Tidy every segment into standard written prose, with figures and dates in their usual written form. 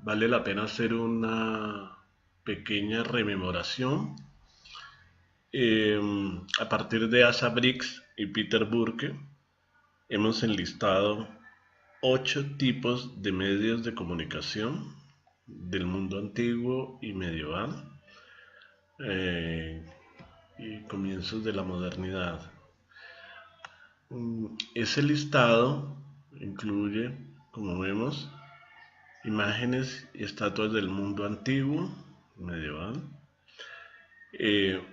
vale la pena hacer una pequeña rememoración. A partir de Asa Briggs y Peter Burke, hemos enlistado 8 tipos de medios de comunicación del mundo antiguo y medieval eh, y comienzos de la modernidad. Ese listado incluye, como vemos, imágenes y estatuas del mundo antiguo, medieval,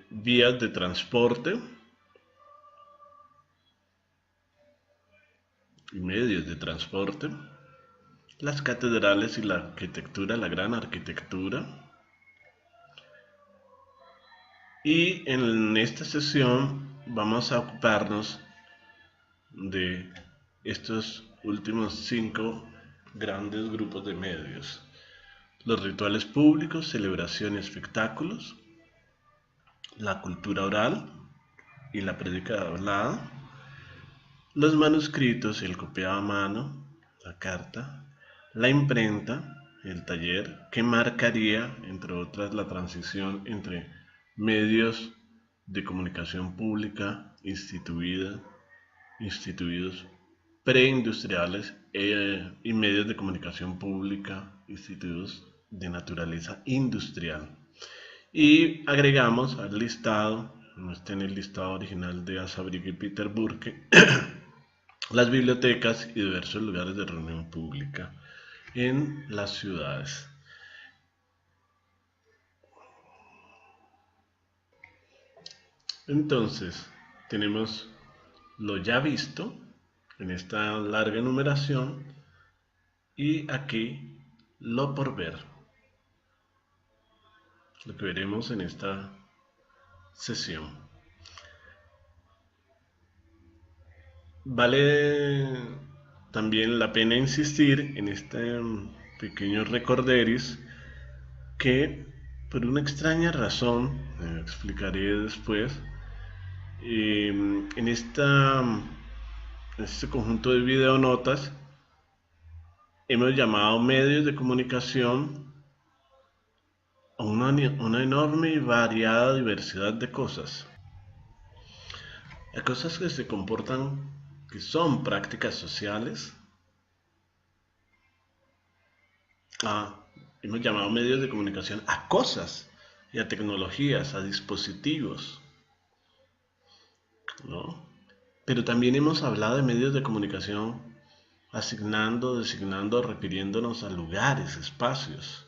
vías de transporte y medios de transporte, las catedrales y la arquitectura, la gran arquitectura. Y en esta sesión vamos a ocuparnos de estos últimos 5 grandes grupos de medios: los rituales públicos, celebración y espectáculos, la cultura oral y la prédica hablada, los manuscritos y el copiado a mano, la carta, la imprenta, el taller, que marcaría, entre otras, la transición entre medios de comunicación pública instituidos preindustriales y medios de comunicación pública instituidos de naturaleza industrial. Y agregamos al listado, no está en el listado original de Asa Briggs y Peter Burke, las bibliotecas y diversos lugares de reunión pública en las ciudades. Entonces, tenemos lo ya visto en esta larga enumeración y aquí lo por ver, lo que veremos en esta sesión. Vale también la pena insistir en este pequeño recorderis que, por una extraña razón, explicaré después, en este conjunto de videonotas hemos llamado medios de comunicación a una enorme y variada diversidad de cosas. Hay cosas que se comportan, que son prácticas sociales. Hemos llamado medios de comunicación a cosas y a tecnologías, a dispositivos, ¿no? Pero también hemos hablado de medios de comunicación asignando, designando, refiriéndonos a lugares, espacios.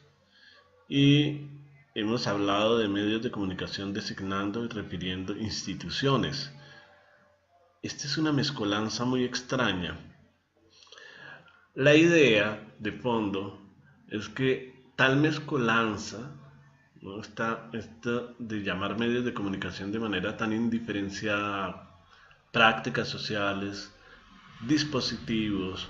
Y hemos hablado de medios de comunicación designando y refiriendo instituciones. Esta es una mezcolanza muy extraña. La idea de fondo es que tal mezcolanza, ¿no? Esta de llamar medios de comunicación de manera tan indiferenciada, prácticas sociales, dispositivos,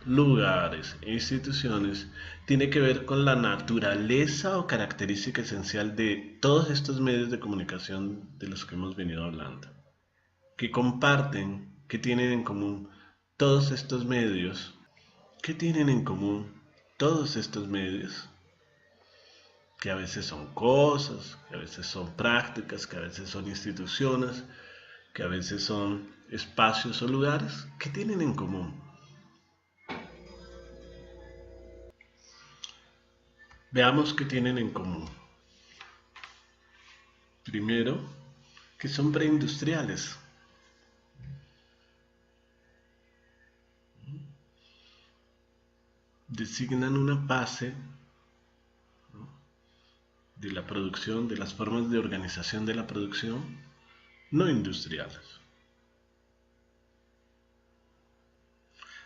lugares e instituciones, tiene que ver con la naturaleza o característica esencial de todos estos medios de comunicación de los que hemos venido hablando, que comparten, que tienen en común todos estos medios. ¿Qué tienen en común todos estos medios? Que a veces son cosas, que a veces son prácticas, que a veces son instituciones, que a veces son espacios o lugares. ¿Qué tienen en común? Veamos qué tienen en común. Primero, que son preindustriales. Designan una fase, ¿no?, de la producción, de las formas de organización de la producción no industriales.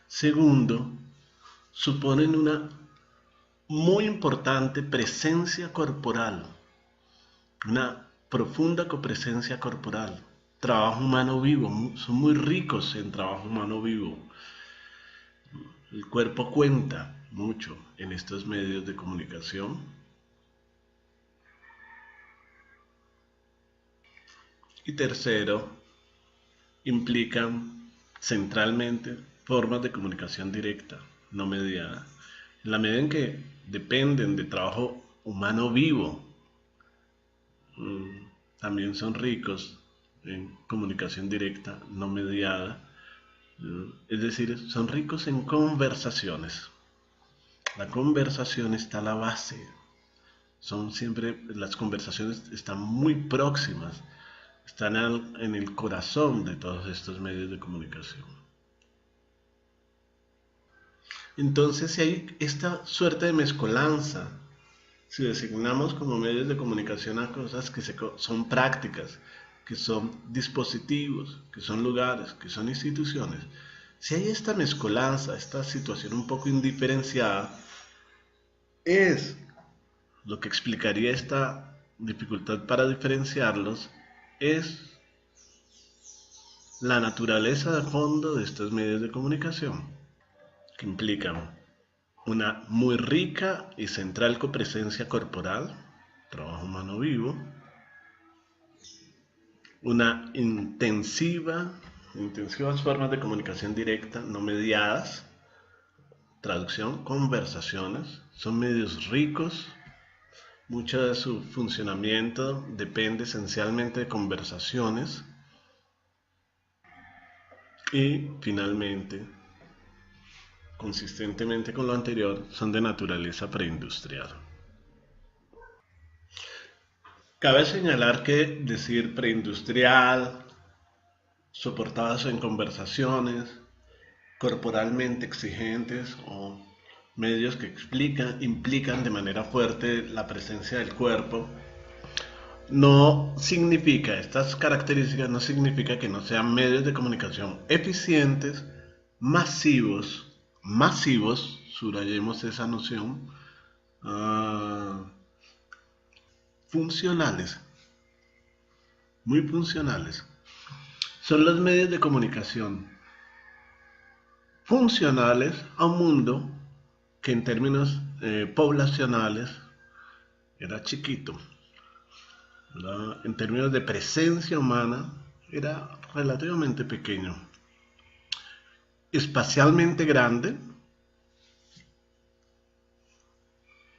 Segundo, suponen una muy importante presencia corporal, una profunda copresencia corporal, trabajo humano vivo, son muy ricos en trabajo humano vivo. El cuerpo cuenta mucho en estos medios de comunicación. Y tercero, implican centralmente formas de comunicación directa, no mediada. En la medida en que dependen de trabajo humano vivo, también son ricos en comunicación directa, no mediada, es decir, son ricos en conversaciones. La conversación está a la base, son siempre, las conversaciones están muy próximas, están en el corazón de todos estos medios de comunicación. Entonces, si hay esta suerte de mezcolanza, si designamos como medios de comunicación a cosas que son prácticas, que son dispositivos, que son lugares, que son instituciones, si hay esta mezcolanza, esta situación un poco indiferenciada, es lo que explicaría esta dificultad para diferenciarlos, es la naturaleza de fondo de estos medios de comunicación, que implican una muy rica y central copresencia corporal, trabajo humano vivo, una intensivas formas de comunicación directa, no mediadas, traducción, conversaciones, son medios ricos, mucho de su funcionamiento depende esencialmente de conversaciones y finalmente, consistentemente con lo anterior, son de naturaleza preindustrial. Cabe señalar que decir preindustrial, soportadas en conversaciones, corporalmente exigentes o medios que implican de manera fuerte la presencia del cuerpo, no significa, estas características no significa que no sean medios de comunicación eficientes, masivos, subrayemos esa noción, funcionales, muy funcionales. Son los medios de comunicación funcionales a un mundo que en términos poblacionales era chiquito. En términos de presencia humana era relativamente pequeño. Espacialmente grande,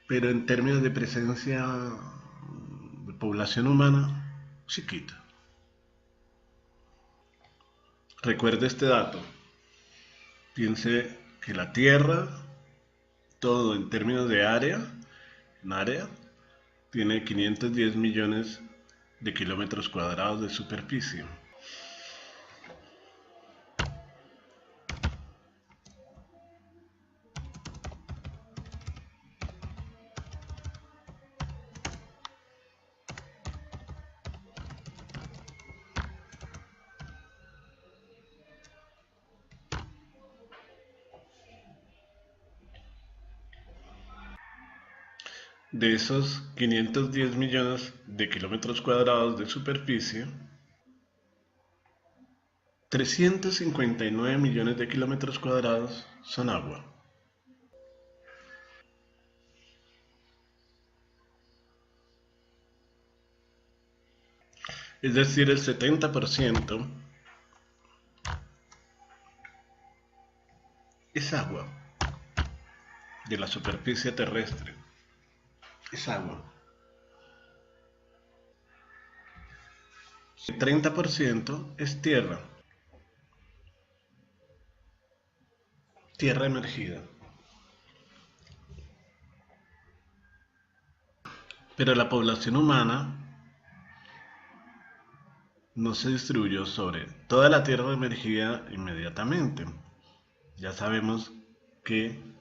pero en términos de presencia de población humana, chiquita. Recuerde este dato. Piense que la Tierra, todo en términos de área, tiene 510 millones de kilómetros cuadrados de superficie. De esos 510 millones de kilómetros cuadrados de superficie, 359 millones de kilómetros cuadrados son agua. Es decir, el 70% es agua de la superficie terrestre. Es agua. El 30% es tierra. Tierra emergida. Pero la población humana no se distribuyó sobre toda la tierra emergida inmediatamente. Ya sabemos que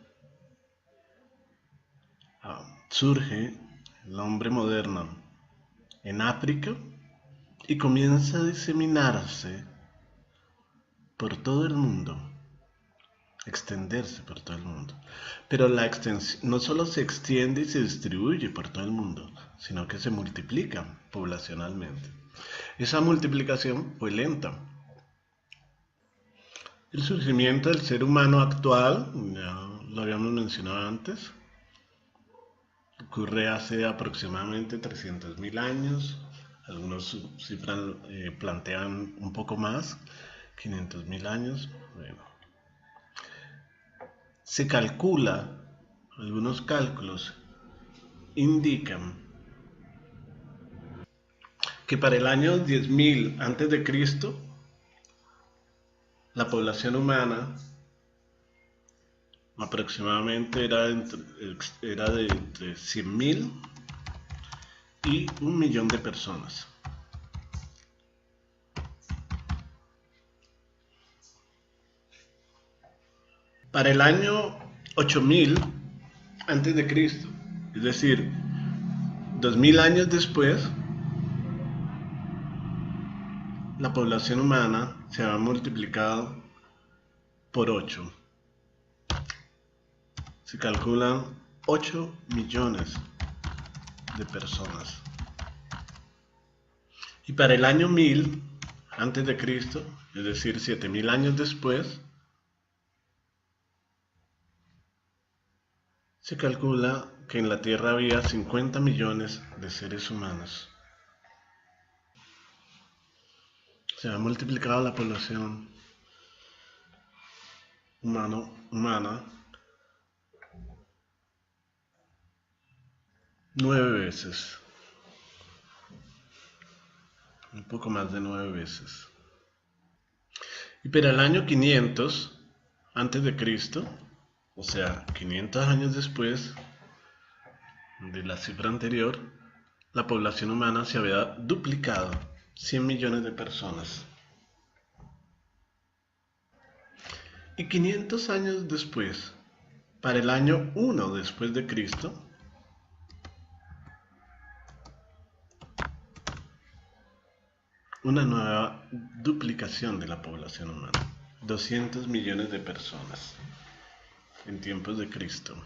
surge el hombre moderno en África y comienza a diseminarse por todo el mundo, extenderse por todo el mundo. Pero la extensión no solo se extiende y se distribuye por todo el mundo, sino que se multiplica poblacionalmente. Esa multiplicación fue lenta. El surgimiento del ser humano actual, ya lo habíamos mencionado antes, ocurre hace aproximadamente 300.000 años. Algunos plantean un poco más, 500.000 años. Bueno. Se calcula algunos cálculos indican que para el año 10.000 antes de Cristo la población humana aproximadamente era de entre 100.000 y 1.000.000 de personas. Para el año 8000 antes de Cristo, es decir, 2000 años después, la población humana se ha multiplicado por 8. Se calculan 8 millones de personas. Y para el año 1000 antes de Cristo, es decir, 7000 años después, se calcula que en la Tierra había 50 millones de seres humanos. Se ha multiplicado la población humana 9 veces. Un poco más de 9 veces. Y para el año 500 antes de Cristo, o sea, 500 años después de la cifra anterior, la población humana se había duplicado, 100 millones de personas. Y 500 años después, para el año 1 después de Cristo, una nueva duplicación de la población humana, 200 millones de personas en tiempos de Cristo.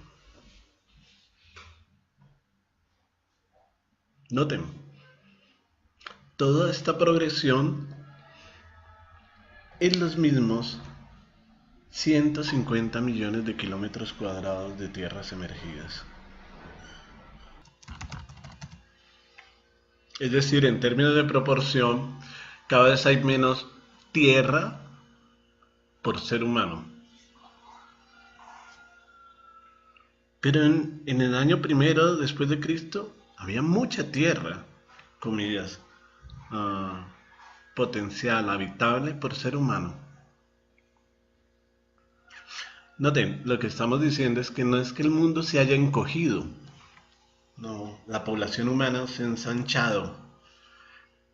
Noten, toda esta progresión en los mismos 150 millones de kilómetros cuadrados de tierras emergidas. Es decir, en términos de proporción, cada vez hay menos tierra por ser humano. Pero en el año primero después de Cristo había mucha tierra, comillas, potencial, habitable por ser humano. Noten, lo que estamos diciendo es que no es que el mundo se haya encogido, no, la población humana se ha ensanchado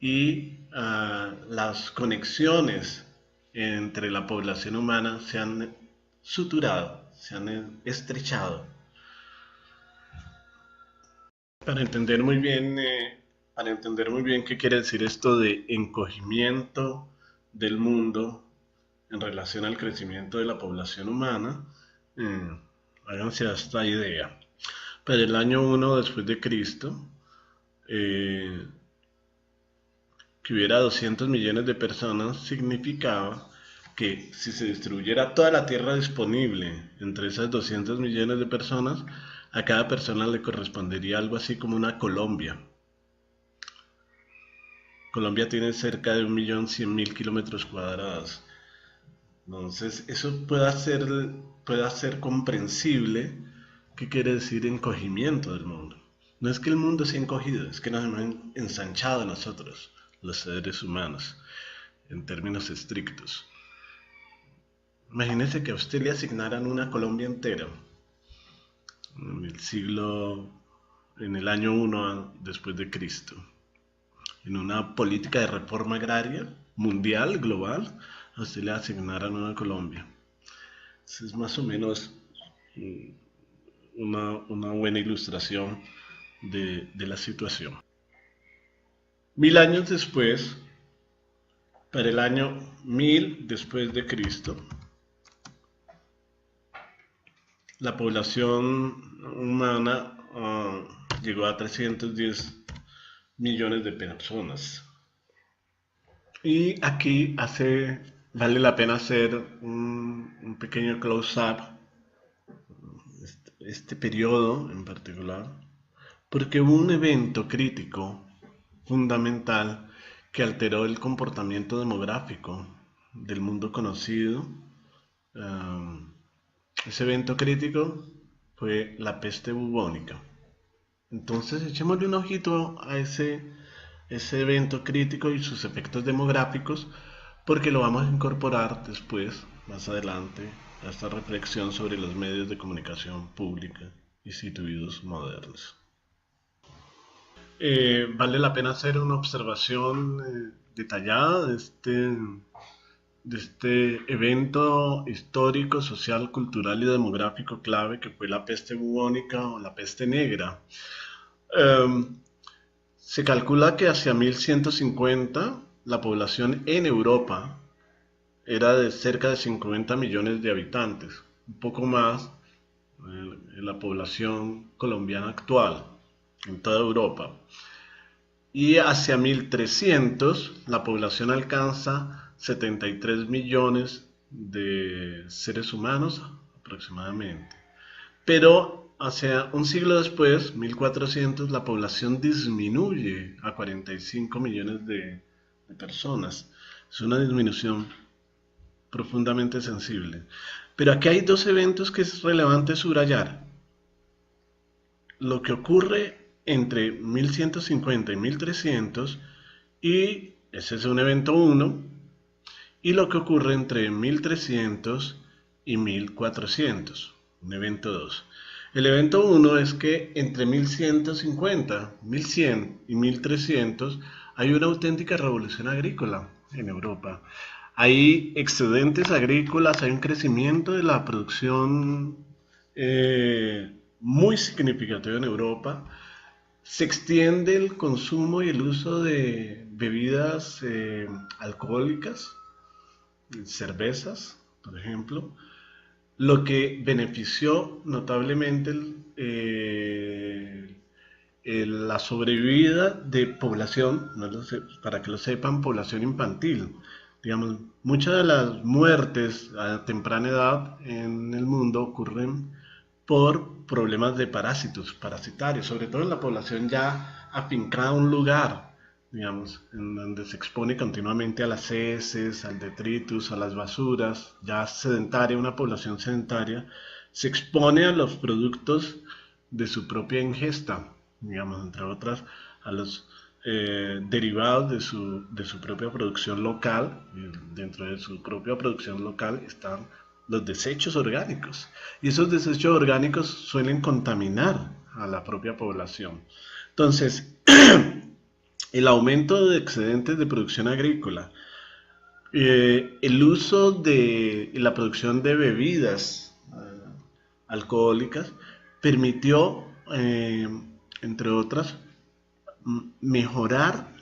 y las conexiones entre la población humana se han suturado, se han estrechado. Para entender muy bien qué quiere decir esto de encogimiento del mundo en relación al crecimiento de la población humana, háganse a esta idea. Para el año 1 después de Cristo, que hubiera 200 millones de personas significaba que si se distribuyera toda la tierra disponible entre esas 200 millones de personas, a cada persona le correspondería algo así como una Colombia. Colombia tiene cerca de 1.100.000 kilómetros cuadrados. Entonces, eso puede hacer comprensible qué quiere decir encogimiento del mundo. No es que el mundo se ha encogido, es que nos hemos ensanchado nosotros, los seres humanos, en términos estrictos. Imagínense que a usted le asignaran una Colombia entera en el año 1 después de Cristo, en una política de reforma agraria mundial, global, a usted le asignaran una Colombia. Esa es más o menos una buena ilustración de la situación. 1000 años después, para el año 1000 después de Cristo, la población humana llegó a 310 millones de personas. Y aquí vale la pena hacer un pequeño close-up, este periodo en particular, porque hubo un evento crítico, fundamental, que alteró el comportamiento demográfico del mundo conocido. Ese evento crítico fue la peste bubónica. Entonces echémosle un ojito a ese evento crítico y sus efectos demográficos, porque lo vamos a incorporar después, más adelante, a esta reflexión sobre los medios de comunicación pública instituidos modernos. Vale la pena hacer una observación detallada de este evento histórico, social, cultural y demográfico clave que fue la peste bubónica o la peste negra. Se calcula que hacia 1150 la población en Europa era de cerca de 50 millones de habitantes, un poco más en la población colombiana actual en toda Europa. Y hacia 1300 la población alcanza 73 millones de seres humanos aproximadamente. Pero hacia un siglo después, 1400, la población disminuye a 45 millones de personas. Es una disminución profundamente sensible. Pero aquí hay dos eventos que es relevante subrayar. Lo que ocurre entre 1150 y 1300, y ese es un evento 1, y lo que ocurre entre 1300 y 1400, un evento 2. El evento 1 es que entre 1150, 1100 y 1300 hay una auténtica revolución agrícola en Europa. Hay excedentes agrícolas, hay un crecimiento de la producción muy significativo en Europa. Se extiende el consumo y el uso de bebidas alcohólicas, cervezas, por ejemplo, lo que benefició notablemente la sobrevida de población, para que lo sepan, población infantil. Digamos, muchas de las muertes a temprana edad en el mundo ocurren por problemas de parásitos, parasitarios, sobre todo en la población ya afincada a un lugar, digamos, en donde se expone continuamente a las heces, al detritus, a las basuras, ya sedentaria, una población sedentaria, se expone a los productos de su propia ingesta, digamos, entre otras, a los derivados de su propia producción local. Dentro de su propia producción local están los desechos orgánicos, y esos desechos orgánicos suelen contaminar a la propia población. Entonces, el aumento de excedentes de producción agrícola, el uso de la producción de bebidas alcohólicas permitió, entre otras, mejorar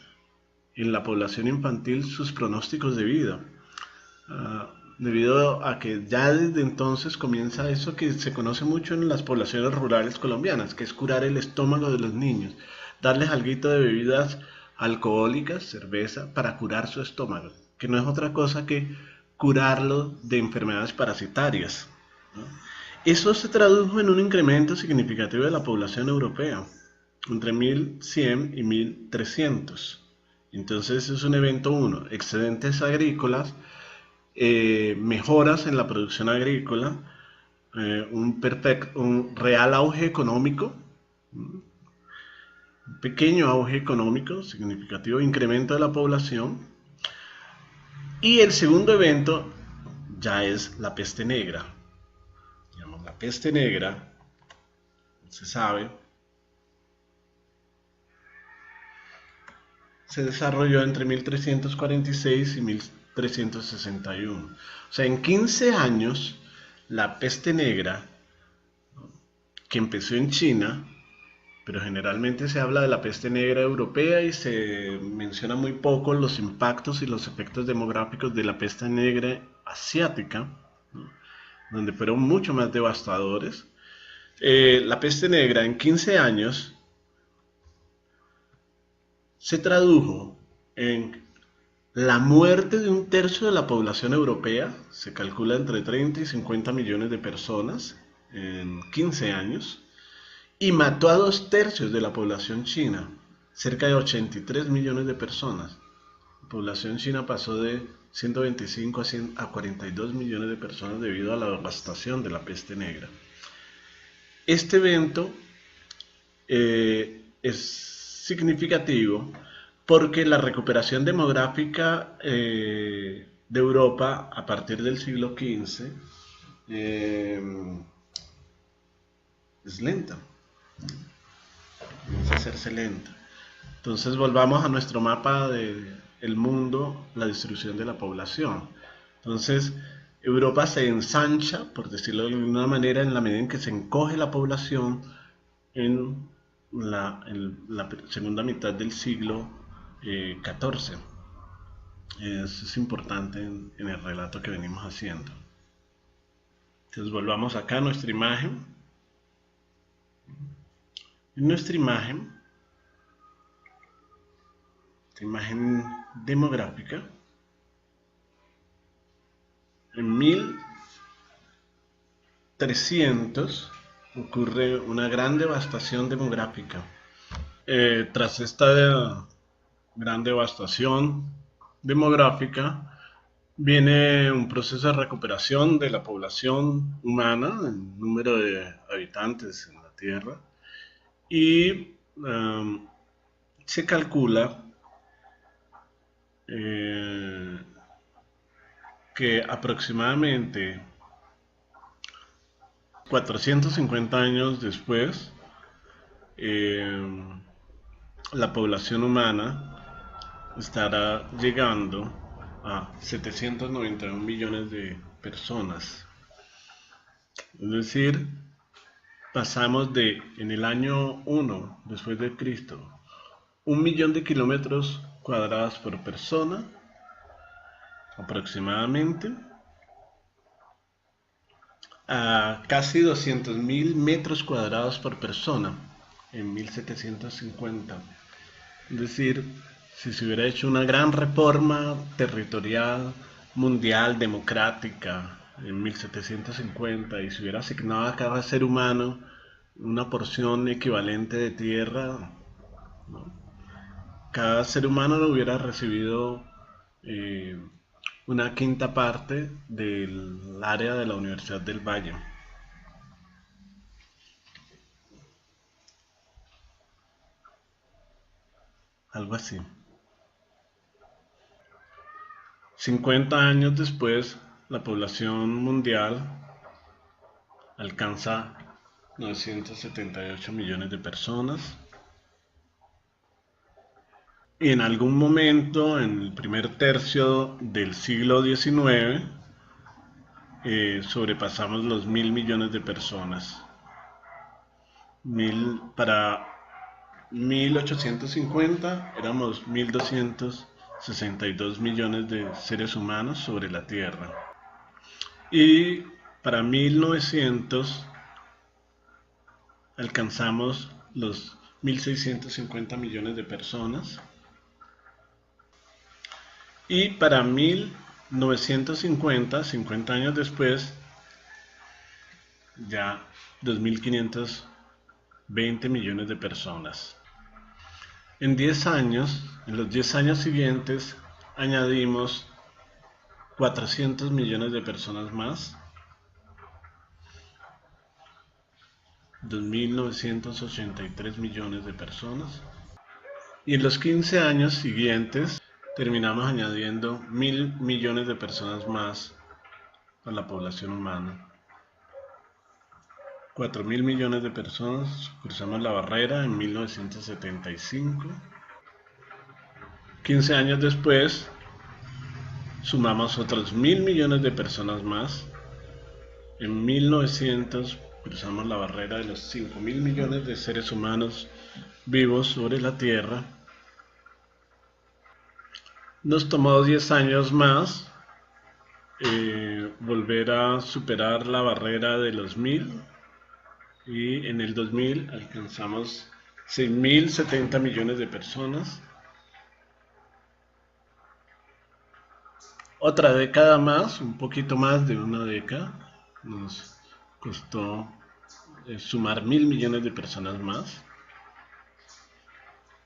en la población infantil sus pronósticos de vida. Debido a que ya desde entonces comienza eso que se conoce mucho en las poblaciones rurales colombianas, que es curar el estómago de los niños, darles alguito de bebidas alcohólicas, cerveza, para curar su estómago, que no es otra cosa que curarlo de enfermedades parasitarias, ¿no? Eso se tradujo en un incremento significativo de la población europea, entre 1100 y 1300. Entonces es un evento 1, excedentes agrícolas, mejoras en la producción agrícola, un real auge económico, un pequeño auge económico significativo, incremento de la población. Y el segundo evento ya es la peste negra. Digamos, la peste negra, se sabe, se desarrolló entre 1346 y 1361. O sea, en 15 años, la peste negra, que empezó en China, pero generalmente se habla de la peste negra europea y se menciona muy poco los impactos y los efectos demográficos de la peste negra asiática, ¿no?, donde fueron mucho más devastadores. La peste negra en 15 años se tradujo en la muerte de un tercio de la población europea, se calcula entre 30 y 50 millones de personas en 15 años, y mató a 2/3 de la población china, cerca de 83 millones de personas. La población china pasó de 125 a 42 millones de personas debido a la devastación de la peste negra. Este evento es significativo porque la recuperación demográfica de Europa a partir del siglo XV es lenta, comienza a hacerse lenta. Entonces volvamos a nuestro mapa del mundo, la distribución de la población. Entonces Europa se ensancha, por decirlo de alguna manera, en la medida en que se encoge la población en la segunda mitad del siglo XIV. Eso es importante en el relato que venimos haciendo. Entonces volvamos acá a nuestra imagen. En nuestra imagen demográfica, en 1300 ocurre una gran devastación demográfica. Tras esta gran devastación demográfica viene un proceso de recuperación de la población humana, el número de habitantes en la Tierra, y se calcula que aproximadamente 450 años después, la población humana estará llegando a 791 millones de personas. Es decir, pasamos de, en el año 1 después de Cristo, 1.000.000 de kilómetros cuadrados por persona, aproximadamente, a casi 200.000 metros cuadrados por persona en 1750. Es decir, si se hubiera hecho una gran reforma territorial, mundial, democrática en 1750 y se hubiera asignado a cada ser humano una porción equivalente de tierra, ¿no? Cada ser humano lo hubiera recibido una quinta parte del área de la Universidad del Valle. Algo así. 50 años después, la población mundial alcanza 978 millones de personas. Y en algún momento, en el primer tercio del siglo XIX, sobrepasamos los 1.000 millones de personas. Para 1850 éramos 1.262 millones de seres humanos sobre la Tierra. Y para 1900 alcanzamos los 1.650 millones de personas. Y para 1950, 50 años después, ya 2.520 millones de personas. En 10 años, en los 10 años siguientes, añadimos 400 millones de personas más, 2.983 millones de personas. Y en los 15 años siguientes, terminamos añadiendo 1.000 millones de personas más a la población humana. 4.000 millones de personas cruzamos la barrera en 1975. 15 años después, sumamos otros 1.000 millones de personas más. En 1900 cruzamos la barrera de los 5.000 millones de seres humanos vivos sobre la Tierra. Nos tomó 10 años más volver a superar la barrera de los 1.000, y en el 2000 alcanzamos 6.070 millones de personas. Otra década más, un poquito más de una década, nos costó sumar 1.000 millones de personas más.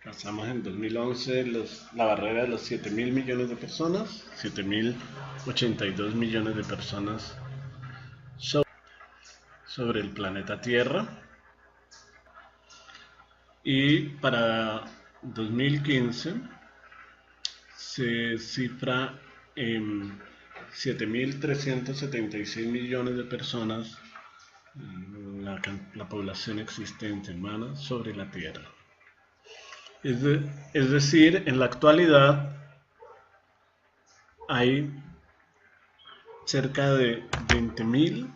Pasamos en 2011 la barrera de los 7.000 millones de personas, 7.082 millones de personas sobre el planeta Tierra, y para 2015 se cifra en 7.376 millones de personas la población existente humana sobre la Tierra. Es decir, en la actualidad hay cerca de 20.000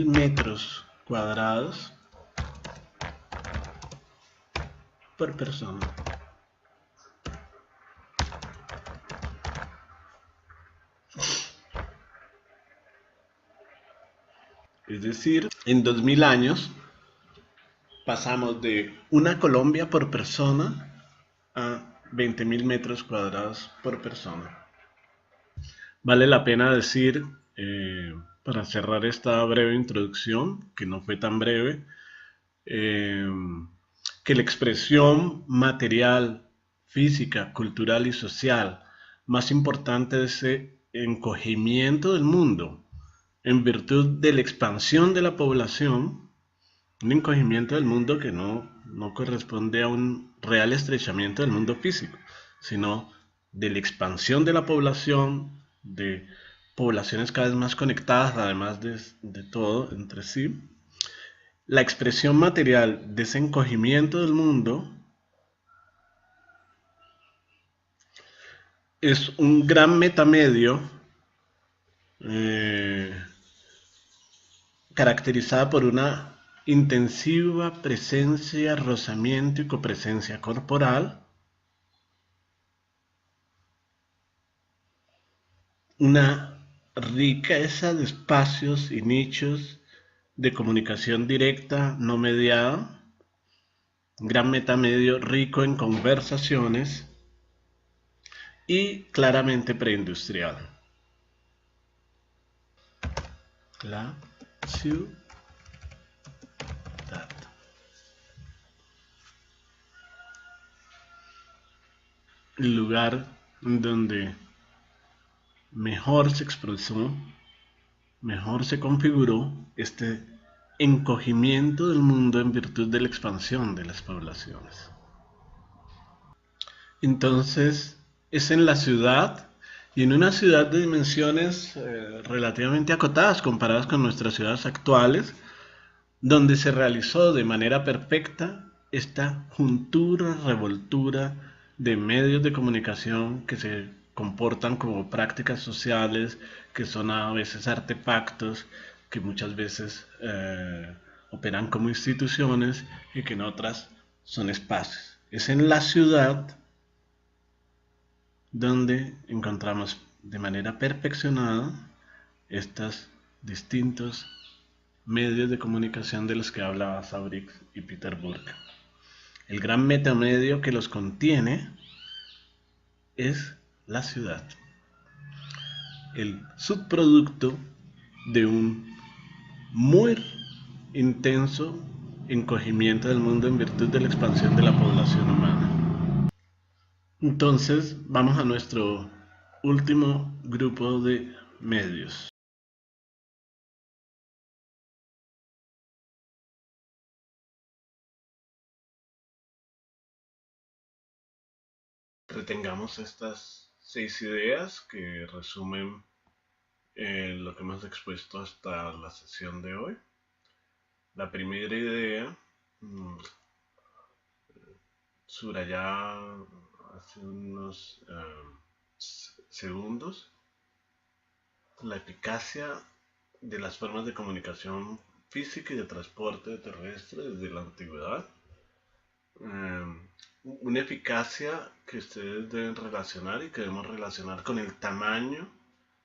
metros cuadrados por persona. Es decir, en 2000 años pasamos de una Colombia por persona a 20.000 metros cuadrados por persona. Vale la pena decir, para cerrar esta breve introducción, que no fue tan breve, que la expresión material, física, cultural y social más importante de ese encogimiento del mundo, en virtud de la expansión de la población, un encogimiento del mundo que no corresponde a un real estrechamiento del mundo físico, sino de la expansión de la población, de poblaciones cada vez más conectadas, además de todo entre sí. La expresión material de ese encogimiento del mundo es un gran metamedio caracterizada por una intensiva presencia, rozamiento y copresencia corporal, una riqueza de espacios y nichos de comunicación directa no mediada, un gran metamedio rico en conversaciones y claramente preindustrial. La ciudad. El lugar donde mejor se expresó, mejor se configuró este encogimiento del mundo en virtud de la expansión de las poblaciones. Entonces, es en la ciudad, y en una ciudad de dimensiones relativamente acotadas comparadas con nuestras ciudades actuales, donde se realizó de manera perfecta esta juntura, revoltura de medios de comunicación que se comportan como prácticas sociales, que son a veces artefactos, que muchas veces operan como instituciones y que en otras son espacios. Es en la ciudad donde encontramos de manera perfeccionada estos distintos medios de comunicación de los que hablaba Sabrix y Peter Burke. El gran metamedio que los contiene es la ciudad, el subproducto de un muy intenso encogimiento del mundo en virtud de la expansión de la población humana. Entonces vamos a nuestro último grupo de medios. Retengamos estas 6 ideas que resumen lo que hemos expuesto hasta la sesión de hoy. La primera idea, subrayada hace unos segundos, la eficacia de las formas de comunicación física y de transporte terrestre desde la antigüedad. Una eficacia que ustedes deben relacionar y que debemos relacionar con el tamaño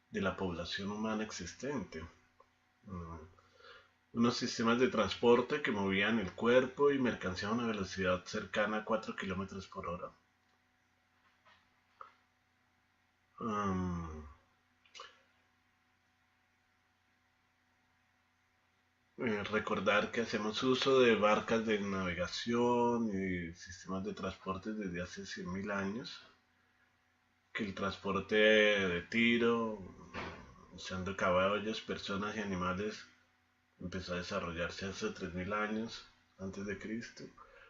de la población humana existente. Unos sistemas de transporte que movían el cuerpo y mercancía a una velocidad cercana a 4 km por hora. Recordar que hacemos uso de barcas de navegación y sistemas de transporte desde hace 100.000 años, que el transporte de tiro, usando caballos, personas y animales, empezó a desarrollarse hace 3000 años antes de Cristo.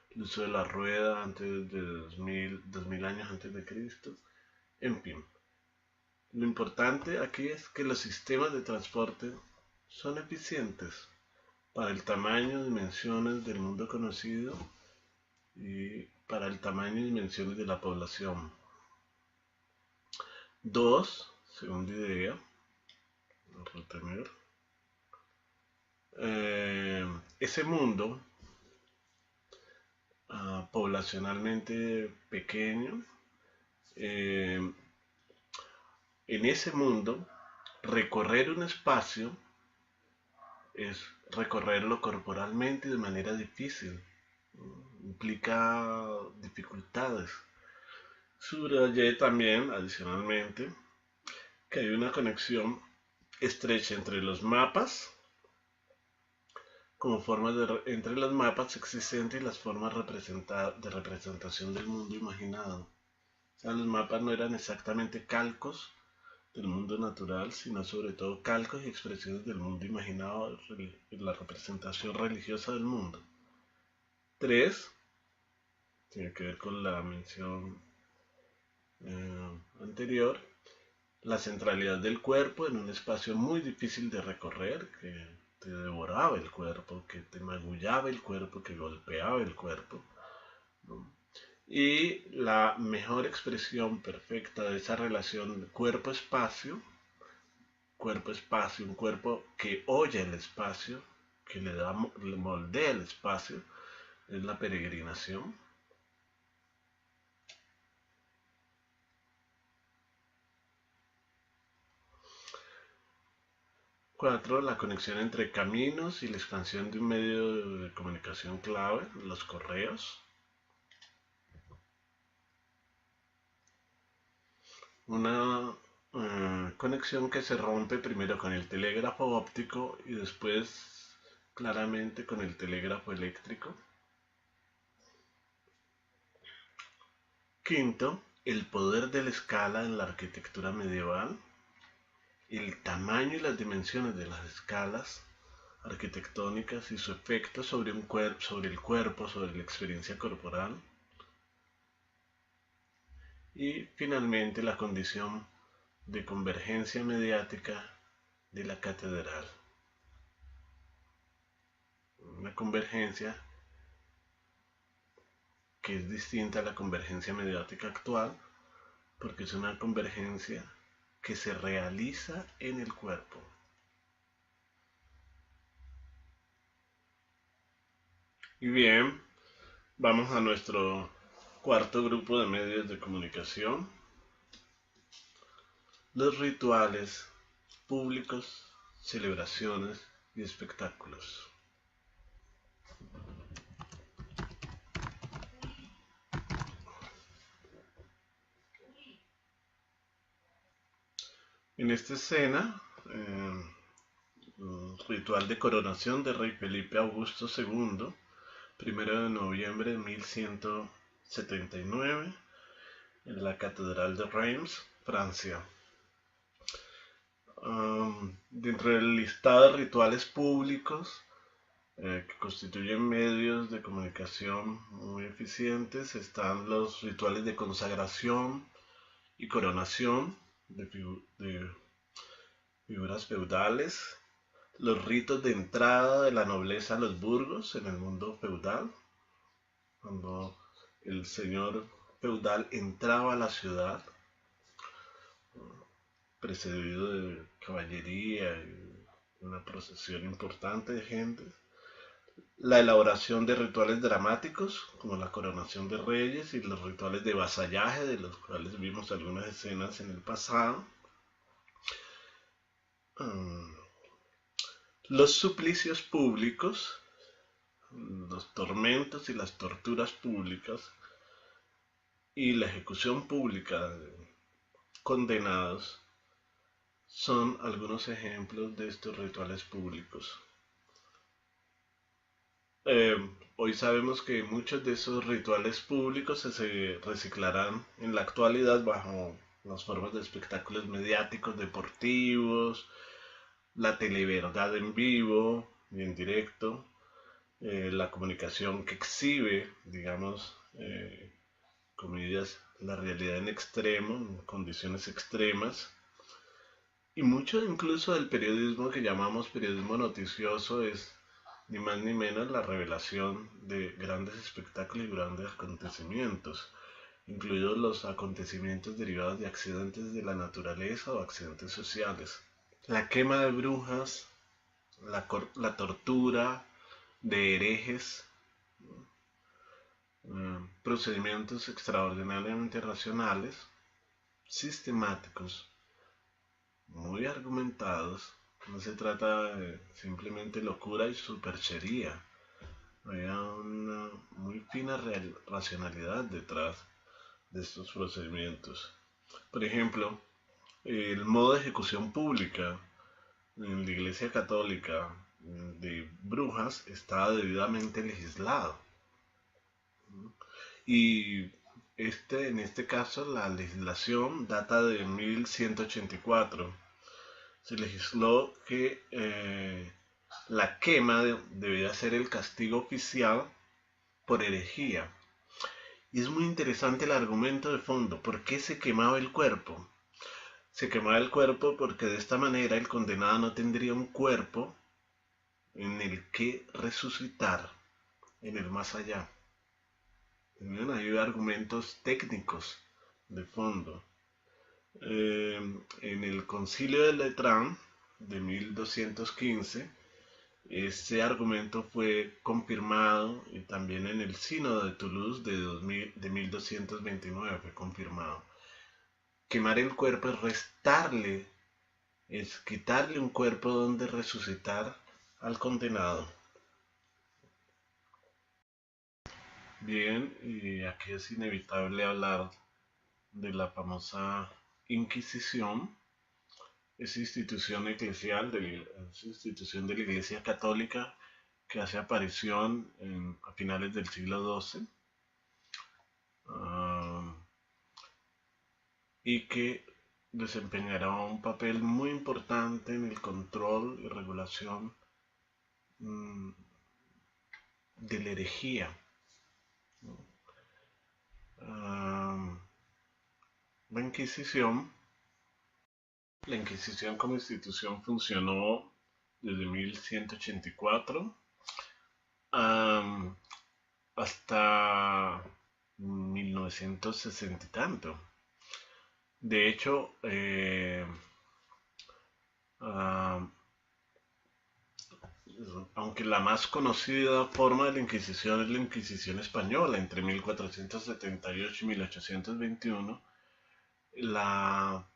El uso de la rueda antes de 2000 años antes de Cristo. En fin, lo importante aquí es que los sistemas de transporte son eficientes para el tamaño y dimensiones del mundo conocido y para el tamaño y dimensiones de la población. Dos, segunda idea, ese mundo poblacionalmente pequeño, en ese mundo recorrer un espacio es recorrerlo corporalmente de manera difícil, implica dificultades. Subrayé también, adicionalmente, que hay una conexión estrecha entre los mapas, como formas entre los mapas existentes y las formas de representación del mundo imaginado. O sea, los mapas no eran exactamente calcos del mundo natural, sino sobre todo calcos y expresiones del mundo imaginado en la representación religiosa del mundo. 3. Tiene que ver con la mención anterior, la centralidad del cuerpo en un espacio muy difícil de recorrer, que te devoraba el cuerpo, que te magullaba el cuerpo, que golpeaba el cuerpo, ¿no? Y la mejor expresión perfecta de esa relación cuerpo-espacio, un cuerpo que oye el espacio, que le moldea el espacio, es la peregrinación. 4. La conexión entre caminos y la expansión de un medio de comunicación clave, los correos. Una conexión que se rompe primero con el telégrafo óptico y después claramente con el telégrafo eléctrico. 5. El poder de la escala en la arquitectura medieval. El tamaño y las dimensiones de las escalas arquitectónicas y su efecto sobre el cuerpo, sobre la experiencia corporal. Y finalmente la condición de convergencia mediática de la catedral. Una convergencia que es distinta a la convergencia mediática actual, porque es una convergencia que se realiza en el cuerpo. Y bien, vamos a nuestro cuarto grupo de medios de comunicación. Los rituales públicos, celebraciones y espectáculos. En esta escena, ritual de coronación de rey Felipe Augusto II, 1 de noviembre de 1179, en la Catedral de Reims, Francia. Dentro del listado de rituales públicos que constituyen medios de comunicación muy eficientes están los rituales de consagración y coronación de figuras feudales, los ritos de entrada de la nobleza a los burgos en el mundo feudal, cuando el señor feudal entraba a la ciudad precedido de caballería y una procesión importante de gente. La elaboración de rituales dramáticos, como la coronación de reyes y los rituales de vasallaje, de los cuales vimos algunas escenas en el pasado. Los suplicios públicos, los tormentos y las torturas públicas y la ejecución pública de condenados son algunos ejemplos de estos rituales públicos. Hoy sabemos que muchos de esos rituales públicos se reciclarán en la actualidad bajo las formas de espectáculos mediáticos deportivos, la televerdad en vivo y en directo, la comunicación que exhibe, digamos, comillas, la realidad en extremo, en condiciones extremas, y mucho incluso del periodismo que llamamos periodismo noticioso es ni más ni menos la revelación de grandes espectáculos y grandes acontecimientos, incluidos los acontecimientos derivados de accidentes de la naturaleza o accidentes sociales. La quema de brujas, la tortura de herejes, procedimientos extraordinariamente racionales, sistemáticos, muy argumentados. No se trata de simplemente locura y superchería. Había una muy fina racionalidad detrás de estos procedimientos. Por ejemplo, el modo de ejecución pública en la Iglesia Católica de brujas está debidamente legislado. Y en este caso la legislación data de 1184. Se legisló que la quema debía ser el castigo oficial por herejía. Y es muy interesante el argumento de fondo. ¿Por qué se quemaba el cuerpo? Se quemaba el cuerpo porque de esta manera el condenado no tendría un cuerpo en el que resucitar en el más allá. Hay argumentos técnicos de fondo. En el Concilio de Letrán de 1215, este argumento fue confirmado, y también en el Sínodo de Toulouse de 1229 fue confirmado. Quemar el cuerpo es quitarle un cuerpo donde resucitar al condenado. Bien, y aquí es inevitable hablar de la famosa Inquisición, esa institución eclesial, esa institución de la Iglesia Católica que hace aparición a finales del siglo XII y que desempeñará un papel muy importante en el control y regulación de la herejía. La Inquisición como institución funcionó desde 1184 hasta 1960 y tanto. De hecho, aunque la más conocida forma de la Inquisición es la Inquisición española, entre 1478 y 1821, la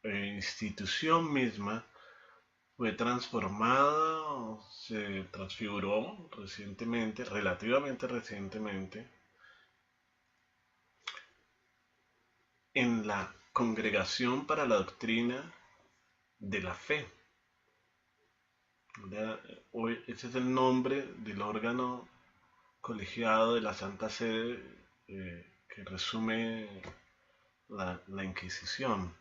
institución misma fue transformada o se transfiguró recientemente, relativamente recientemente, en la Congregación para la Doctrina de la Fe. Hoy, ese es el nombre del órgano colegiado de la Santa Sede que resume la Inquisición.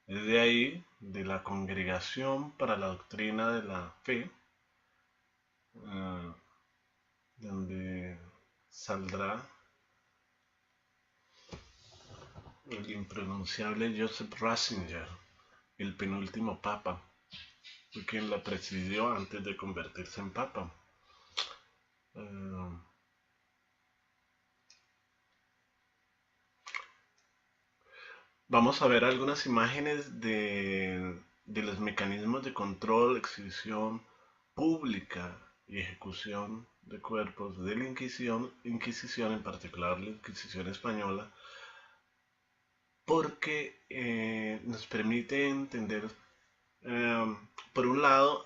Es de ahí, de la Congregación para la Doctrina de la Fe, donde saldrá el impronunciable Joseph Ratzinger, el penúltimo papa, fue quien la presidió antes de convertirse en papa. Vamos a ver algunas imágenes de los mecanismos de control, exhibición pública y ejecución de cuerpos de la Inquisición, en particular la Inquisición española, porque nos permite entender, por un lado,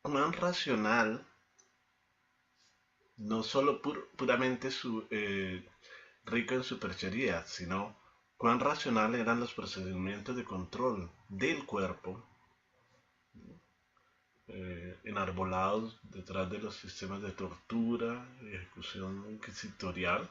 cuán racional, no solo puramente rico en superchería, sino cuán racional eran los procedimientos de control del cuerpo enarbolados detrás de los sistemas de tortura y ejecución inquisitorial,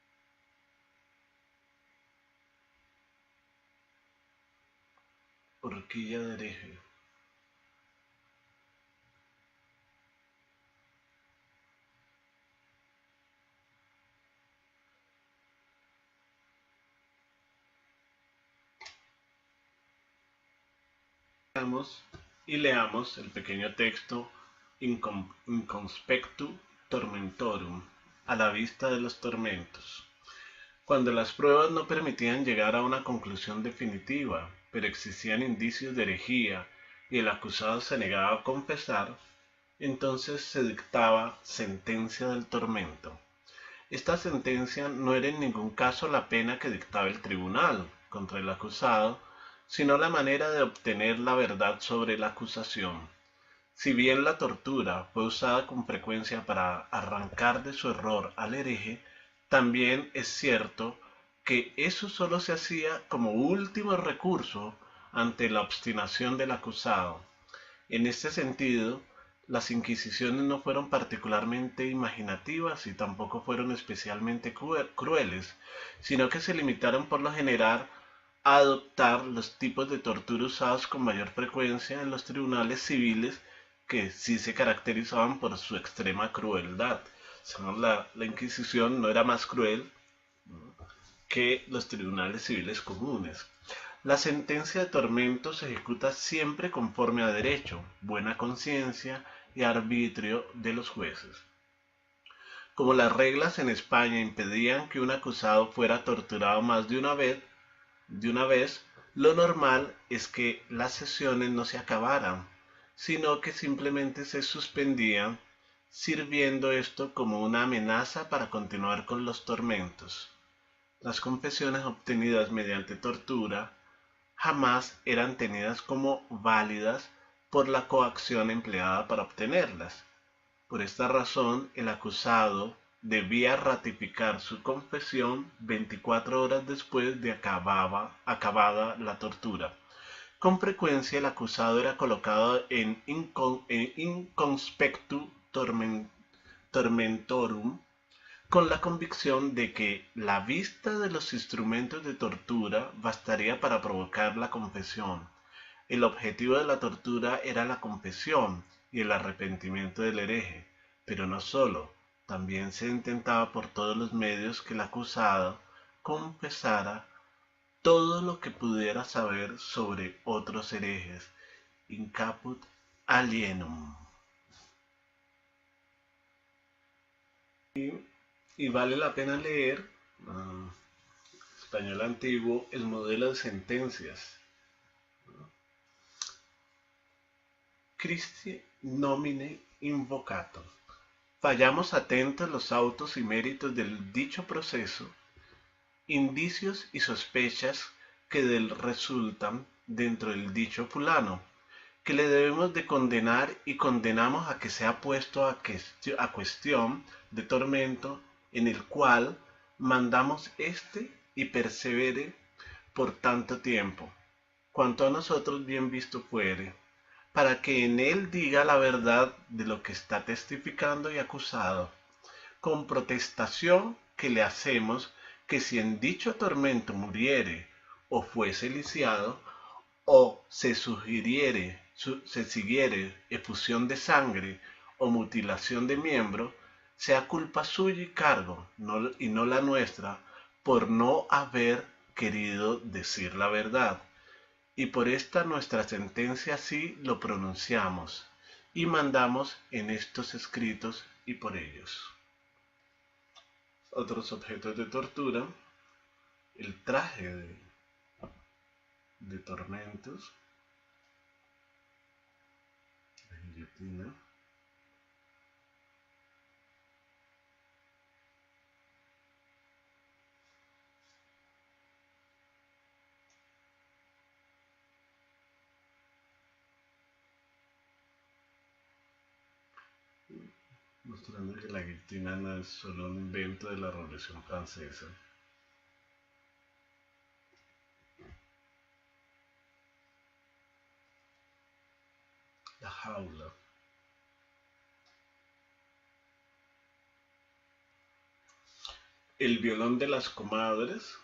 Horquilla de hereje. Y leamos el pequeño texto Inconspectu Tormentorum, a la vista de los tormentos. Cuando las pruebas no permitían llegar a una conclusión definitiva, pero existían indicios de herejía y el acusado se negaba a confesar, entonces se dictaba sentencia del tormento. Esta sentencia no era en ningún caso la pena que dictaba el tribunal contra el acusado, sino la manera de obtener la verdad sobre la acusación. Si bien la tortura fue usada con frecuencia para arrancar de su error al hereje, también es cierto que eso solo se hacía como último recurso ante la obstinación del acusado. En este sentido, las inquisiciones no fueron particularmente imaginativas y tampoco fueron especialmente crueles, sino que se limitaron por lo general a adoptar los tipos de tortura usados con mayor frecuencia en los tribunales civiles, que sí se caracterizaban por su extrema crueldad. La Inquisición no era más cruel que los tribunales civiles comunes. La sentencia de tormento se ejecuta siempre conforme a derecho, buena conciencia y arbitrio de los jueces. Como las reglas en España impedían que un acusado fuera torturado más de una vez, lo normal es que las sesiones no se acabaran, sino que simplemente se suspendían, sirviendo esto como una amenaza para continuar con los tormentos. Las confesiones obtenidas mediante tortura jamás eran tenidas como válidas por la coacción empleada para obtenerlas. Por esta razón, el acusado debía ratificar su confesión 24 horas después de acabada la tortura. Con frecuencia el acusado era colocado en inconspectu tormentorum, con la convicción de que la vista de los instrumentos de tortura bastaría para provocar la confesión. El objetivo de la tortura era la confesión y el arrepentimiento del hereje, pero no solo, también se intentaba por todos los medios que el acusado confesara todo lo que pudiera saber sobre otros herejes, in caput alienum. Y vale la pena leer, español antiguo, el modelo de sentencias. Christi nomine invocato. Fallamos atentos los autos y méritos del dicho proceso, indicios y sospechas que del resultan dentro del dicho fulano, que le debemos de condenar y condenamos a que sea puesto a cuestión de tormento, en el cual mandamos y persevere por tanto tiempo, cuanto a nosotros bien visto fuere, para que en él diga la verdad de lo que está testificando y acusado, con protestación que le hacemos que si en dicho tormento muriere o fuese lisiado, o se siguiere efusión de sangre o mutilación de miembro, sea culpa suya y cargo, y no la nuestra, por no haber querido decir la verdad. Y por esta nuestra sentencia sí lo pronunciamos, y mandamos en estos escritos y por ellos. Otros objetos de tortura: el traje de tormentos, la guillotina, mostrando que la guillotina no es solo un invento de la Revolución Francesa. La jaula. El violón de las comadres.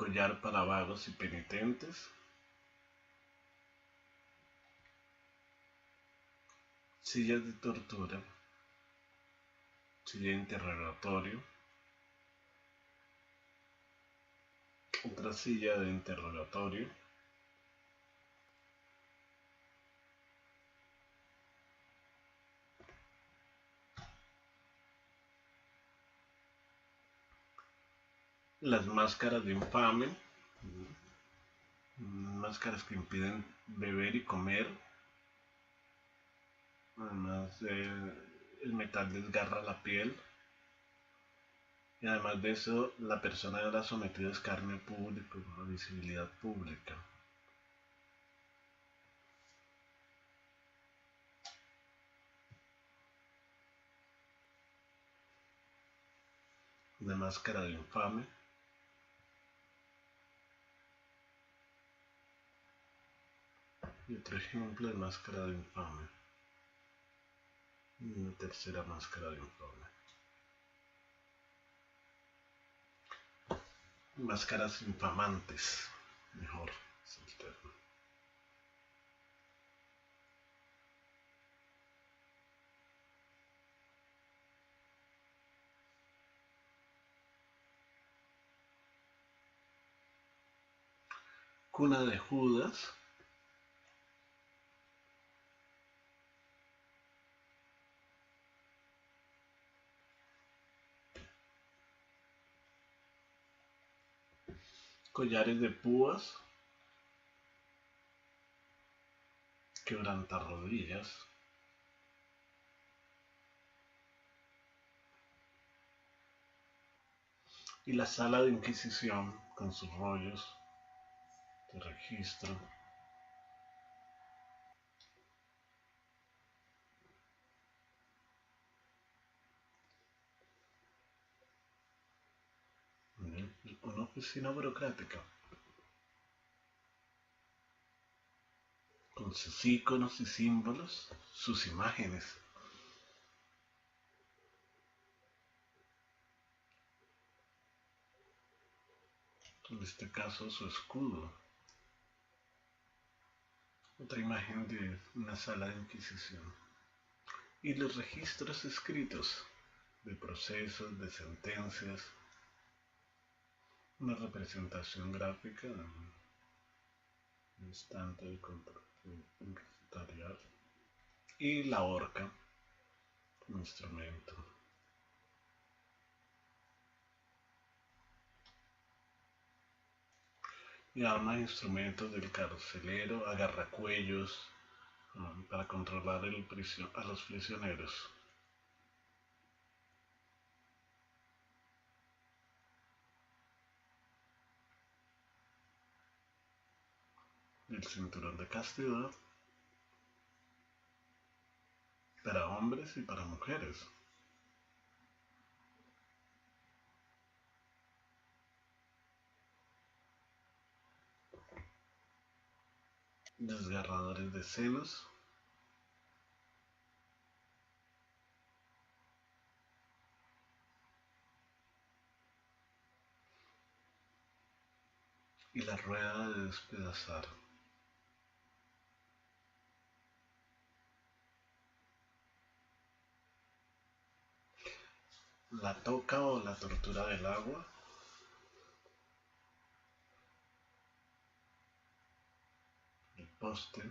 collar para vagos y penitentes, sillas de tortura, silla de interrogatorio, otra silla de interrogatorio, las máscaras de infame, máscaras que impiden beber y comer, además el metal desgarra la piel, y además de eso la persona era sometida a escarnio público, a visibilidad pública. De máscara de infame, y otro ejemplo de máscara de infame, y una tercera máscara de infame. Máscaras infamantes, mejor es el término. Cuna de Judas, collares de púas, quebrantarrodillas, y la sala de Inquisición con sus rollos de registro. Una oficina burocrática con sus iconos y símbolos, sus imágenes. En este caso su escudo. Otra imagen de una sala de Inquisición. Y los registros escritos de procesos, de sentencias, una representación gráfica de un instante de control empresarial, y la horca como instrumento. Y armas e instrumentos del carcelero, agarracuellos, para controlar a los prisioneros. El cinturón de castidad para hombres y para mujeres. Desgarradores de senos. Y la rueda de despedazar. La toca o la tortura del agua. El poste.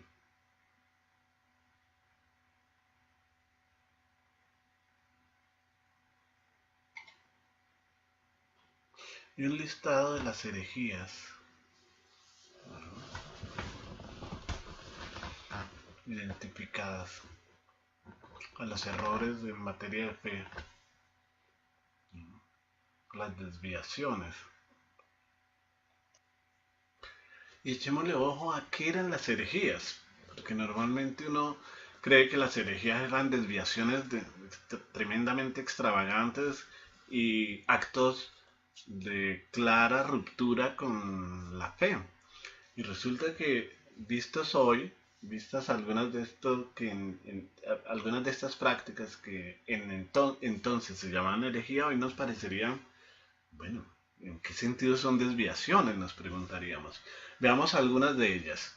Y un listado de las herejías identificadas, a los errores en materia de fe, las desviaciones. Y echémosle ojo a qué eran las herejías, porque normalmente uno cree que las herejías eran desviaciones tremendamente extravagantes y actos de clara ruptura con la fe. Y resulta que vistos hoy, vistas algunas de algunas de estas prácticas que entonces se llamaban herejía, hoy nos parecerían, bueno, ¿En qué sentido son desviaciones? Nos preguntaríamos. Veamos algunas de ellas.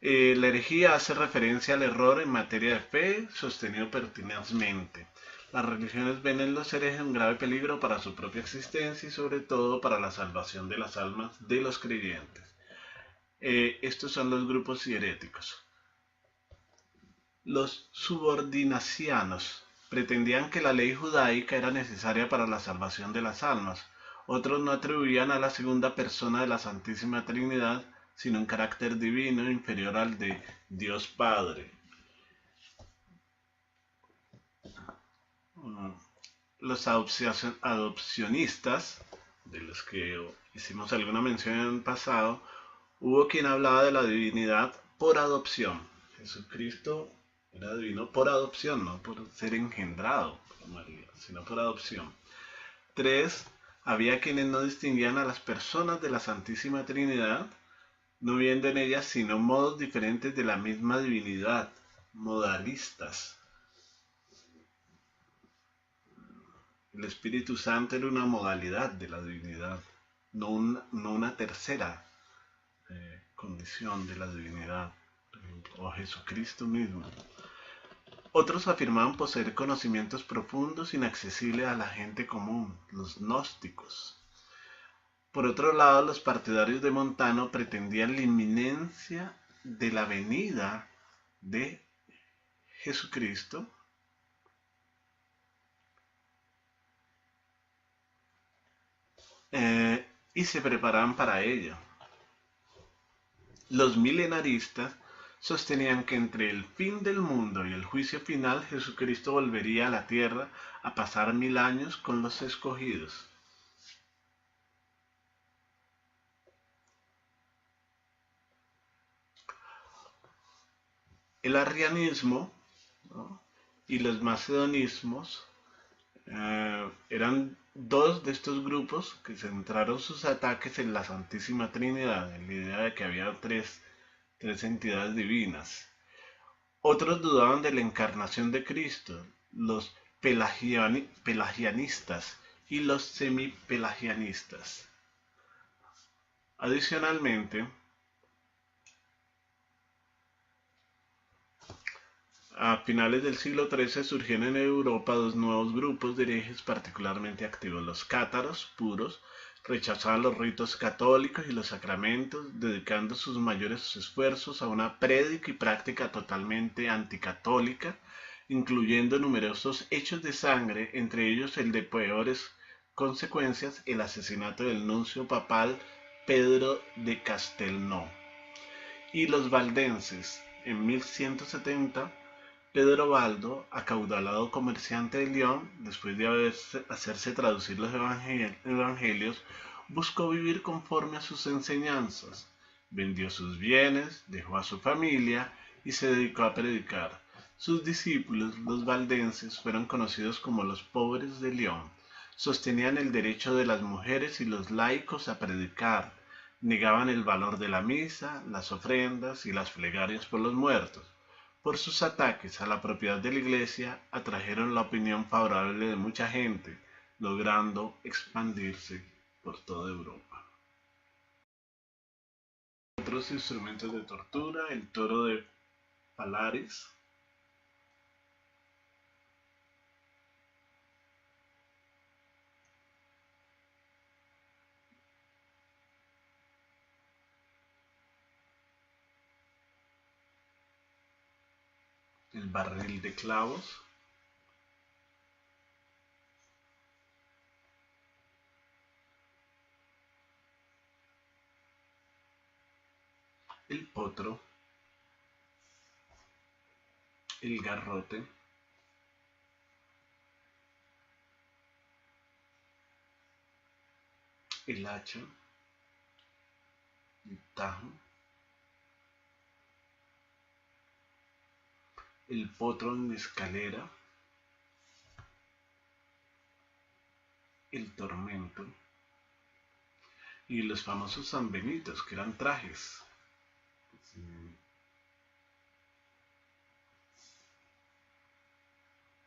La herejía hace referencia al error en materia de fe sostenido pertinazmente. Las religiones ven en los herejes un grave peligro para su propia existencia y sobre todo para la salvación de las almas de los creyentes. Estos son los grupos heréticos. Los subordinacianos pretendían que la ley judaica era necesaria para la salvación de las almas. Otros no atribuían a la segunda persona de la Santísima Trinidad sino un carácter divino inferior al de Dios Padre. Los adopcionistas, de los que hicimos alguna mención en el pasado, hubo quien hablaba de la divinidad por adopción. Jesucristo era divino por adopción, no por ser engendrado por María, sino por adopción. 3. Había quienes no distinguían a las personas de la Santísima Trinidad, no viendo en ellas sino modos diferentes de la misma divinidad, modalistas. El Espíritu Santo era una modalidad de la divinidad, no una tercera condición de la divinidad, o Jesucristo mismo. Otros afirmaban poseer conocimientos profundos inaccesibles a la gente común, los gnósticos. Por otro lado, los partidarios de Montano pretendían la inminencia de la venida de Jesucristo y se preparaban para ello. Los milenaristas sostenían que entre el fin del mundo y el juicio final Jesucristo volvería a la tierra a pasar 1000 años con los escogidos. El arrianismo, ¿no?, y los macedonismos eran dos de estos grupos que centraron sus ataques en la Santísima Trinidad, en la idea de que había tres entidades divinas. Otros dudaban de la encarnación de Cristo, los pelagianistas y los semipelagianistas. Adicionalmente, a finales del siglo XIII surgieron en Europa dos nuevos grupos de herejes particularmente activos. Los cátaros puros rechazaban los ritos católicos y los sacramentos, dedicando sus mayores esfuerzos a una prédica y práctica totalmente anticatólica, incluyendo numerosos hechos de sangre, entre ellos el de peores consecuencias, el asesinato del nuncio papal Pedro de Castelnau. Y los valdenses, en 1170, Pedro Baldo, acaudalado comerciante de León, después de hacerse traducir los evangelios, buscó vivir conforme a sus enseñanzas. Vendió sus bienes, dejó a su familia y se dedicó a predicar. Sus discípulos, los valdenses, fueron conocidos como los pobres de León. Sostenían el derecho de las mujeres y los laicos a predicar. Negaban el valor de la misa, las ofrendas y las plegarias por los muertos. Por sus ataques a la propiedad de la Iglesia, atrajeron la opinión favorable de mucha gente, logrando expandirse por toda Europa. Otros instrumentos de tortura: el toro de Palares, el barril de clavos, el potro, el garrote, el hacha, el tajo, el potro en escalera, el tormento y los famosos sanbenitos, que eran trajes.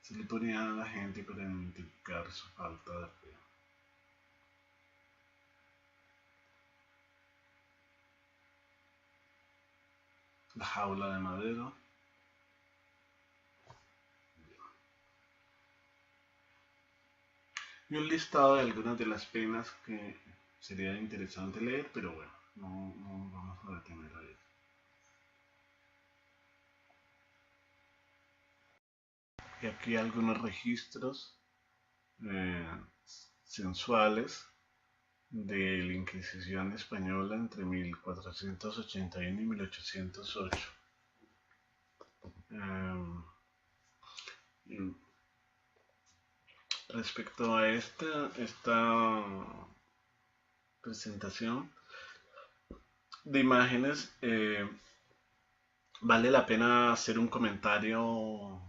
Se le ponían a la gente para identificar su falta de fe. La jaula de madera. Y un listado de algunas de las penas que sería interesante leer, pero bueno, no vamos a detener ahí. Y aquí algunos registros eh, sensuales de la Inquisición española entre 1481 y 1808. Respecto a esta presentación de imágenes, vale la pena hacer un comentario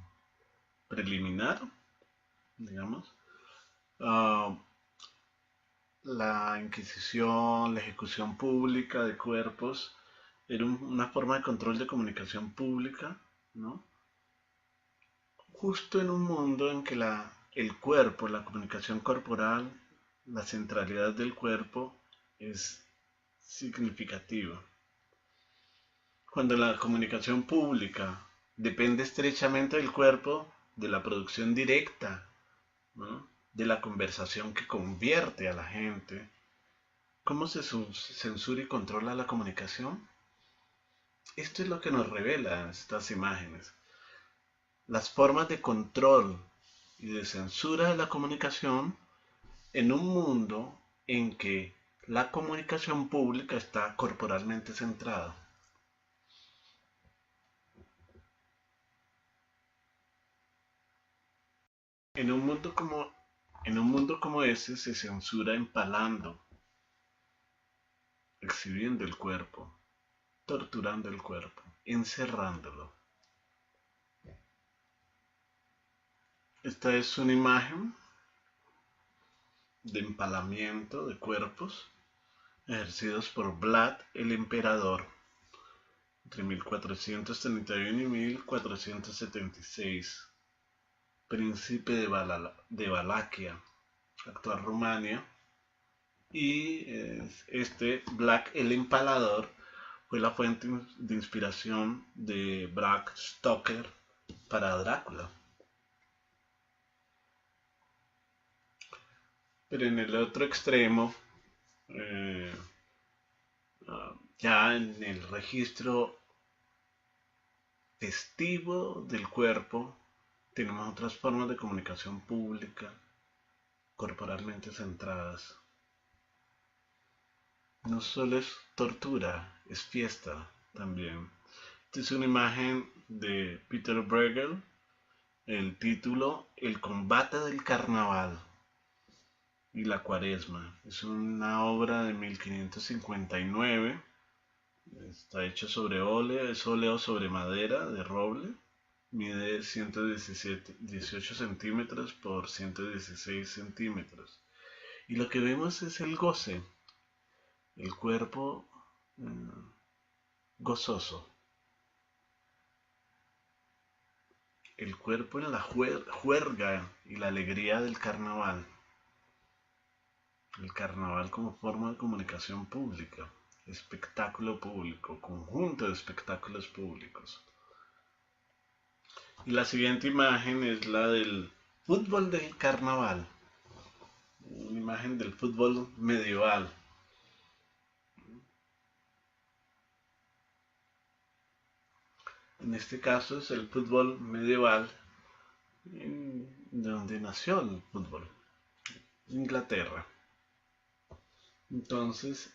preliminar, digamos. La Inquisición, la ejecución pública de cuerpos, era una forma de control de comunicación pública, ¿no? Justo en un mundo en que el cuerpo, la comunicación corporal, la centralidad del cuerpo es significativa. Cuando la comunicación pública depende estrechamente del cuerpo, de la producción directa, ¿no?, de la conversación que convierte a la gente, ¿cómo se censura y controla la comunicación? Esto es lo que nos revela estas imágenes. Las formas de control y de censura de la comunicación en un mundo en que la comunicación pública está corporalmente centrada. En un mundo como ese se censura empalando, exhibiendo el cuerpo, torturando el cuerpo, encerrándolo. Esta es una imagen de empalamiento de cuerpos ejercidos por Vlad el Emperador entre 1431 y 1476, príncipe de Valaquia, actual Rumania, y Vlad el Empalador fue la fuente de inspiración de Bram Stoker para Drácula. Pero en el otro extremo, ya en el registro festivo del cuerpo, tenemos otras formas de comunicación pública corporalmente centradas. No solo es tortura, es fiesta también. Esta es una imagen de Peter Bruegel, el título El combate del carnaval y la cuaresma. Es una obra de 1559. Está hecho sobre óleo, es óleo sobre madera de roble. Mide 118 centímetros por 116 centímetros. Y lo que vemos es el goce, el cuerpo gozoso, el cuerpo en la juerga y la alegría del carnaval. El carnaval como forma de comunicación pública, espectáculo público, conjunto de espectáculos públicos. Y la siguiente imagen es la del fútbol del carnaval, una imagen del fútbol medieval. En este caso es el fútbol medieval, de donde nació el fútbol, Inglaterra. Entonces,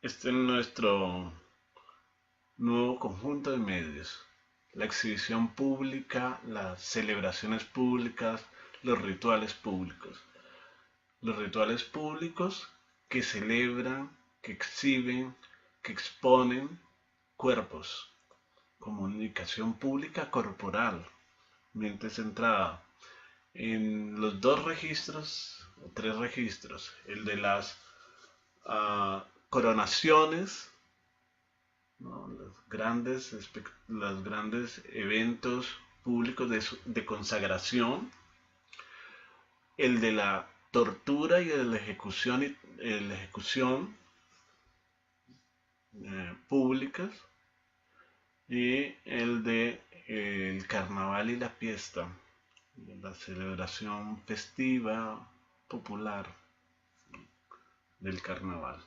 este es nuestro nuevo conjunto de medios. La exhibición pública, las celebraciones públicas, los rituales públicos. Los rituales públicos que celebran, que exhiben, que exponen cuerpos. Comunicación pública corporal, mente centrada en los dos registros, o tres registros, el de las coronaciones, ¿no?, los grandes eventos públicos de consagración, el de la tortura y el de la ejecución públicas, y el de el carnaval y la fiesta, la celebración festiva popular del carnaval.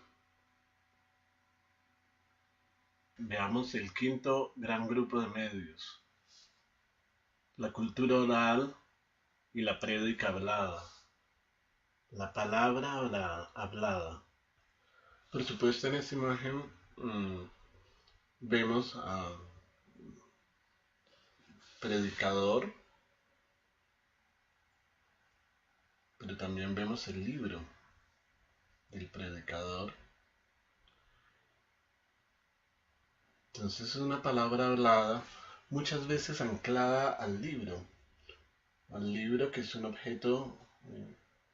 Veamos el quinto gran grupo de medios: la cultura oral y la prédica hablada, la palabra hablada. Por supuesto, en esta imagen vemos al predicador, pero también vemos el libro del predicador. Entonces es una palabra hablada, muchas veces anclada al libro que es un objeto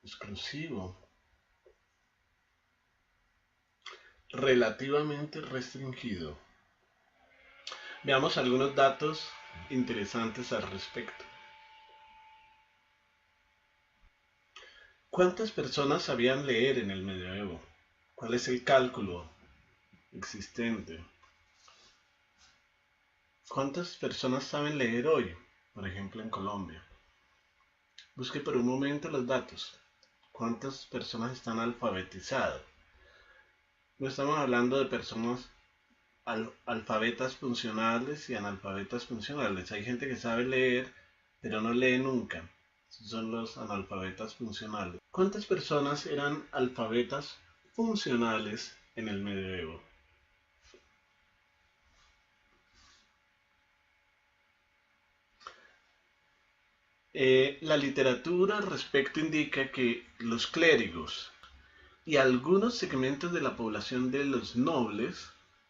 exclusivo, relativamente restringido. Veamos algunos datos interesantes al respecto. ¿Cuántas personas sabían leer en el medioevo? ¿Cuál es el cálculo existente? ¿Cuántas personas saben leer hoy, por ejemplo, en Colombia? Busque por un momento los datos. ¿Cuántas personas están alfabetizadas? No estamos hablando de personas alfabetas funcionales y analfabetas funcionales. Hay gente que sabe leer, pero no lee nunca. Son los analfabetas funcionales. ¿Cuántas personas eran alfabetas funcionales en el medioevo? La literatura al respecto indica que los clérigos y algunos segmentos de la población de los nobles,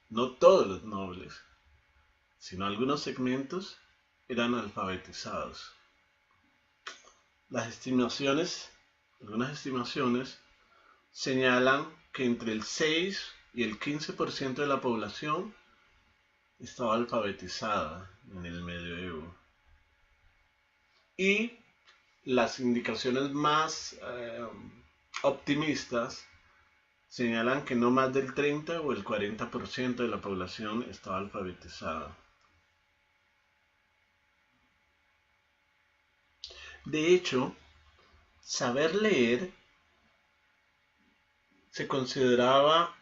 no todos los nobles, sino algunos segmentos, eran alfabetizados. Algunas estimaciones señalan que entre el 6 y el 15% de la población estaba alfabetizada en el medioevo. Y las indicaciones más optimistas señalan que no más del 30 o el 40% de la población estaba alfabetizada. De hecho, saber leer se consideraba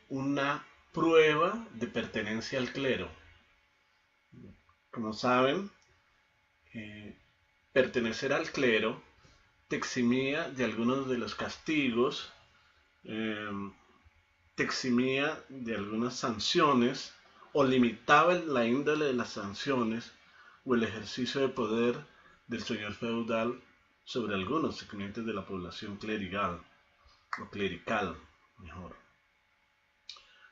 una prueba de pertenencia al clero. Como saben, pertenecer al clero te eximía de algunos de los castigos, te eximía de algunas sanciones o limitaba la índole de las sanciones o el ejercicio de poder del señor feudal sobre algunos segmentos de la población clerical o clerical, mejor.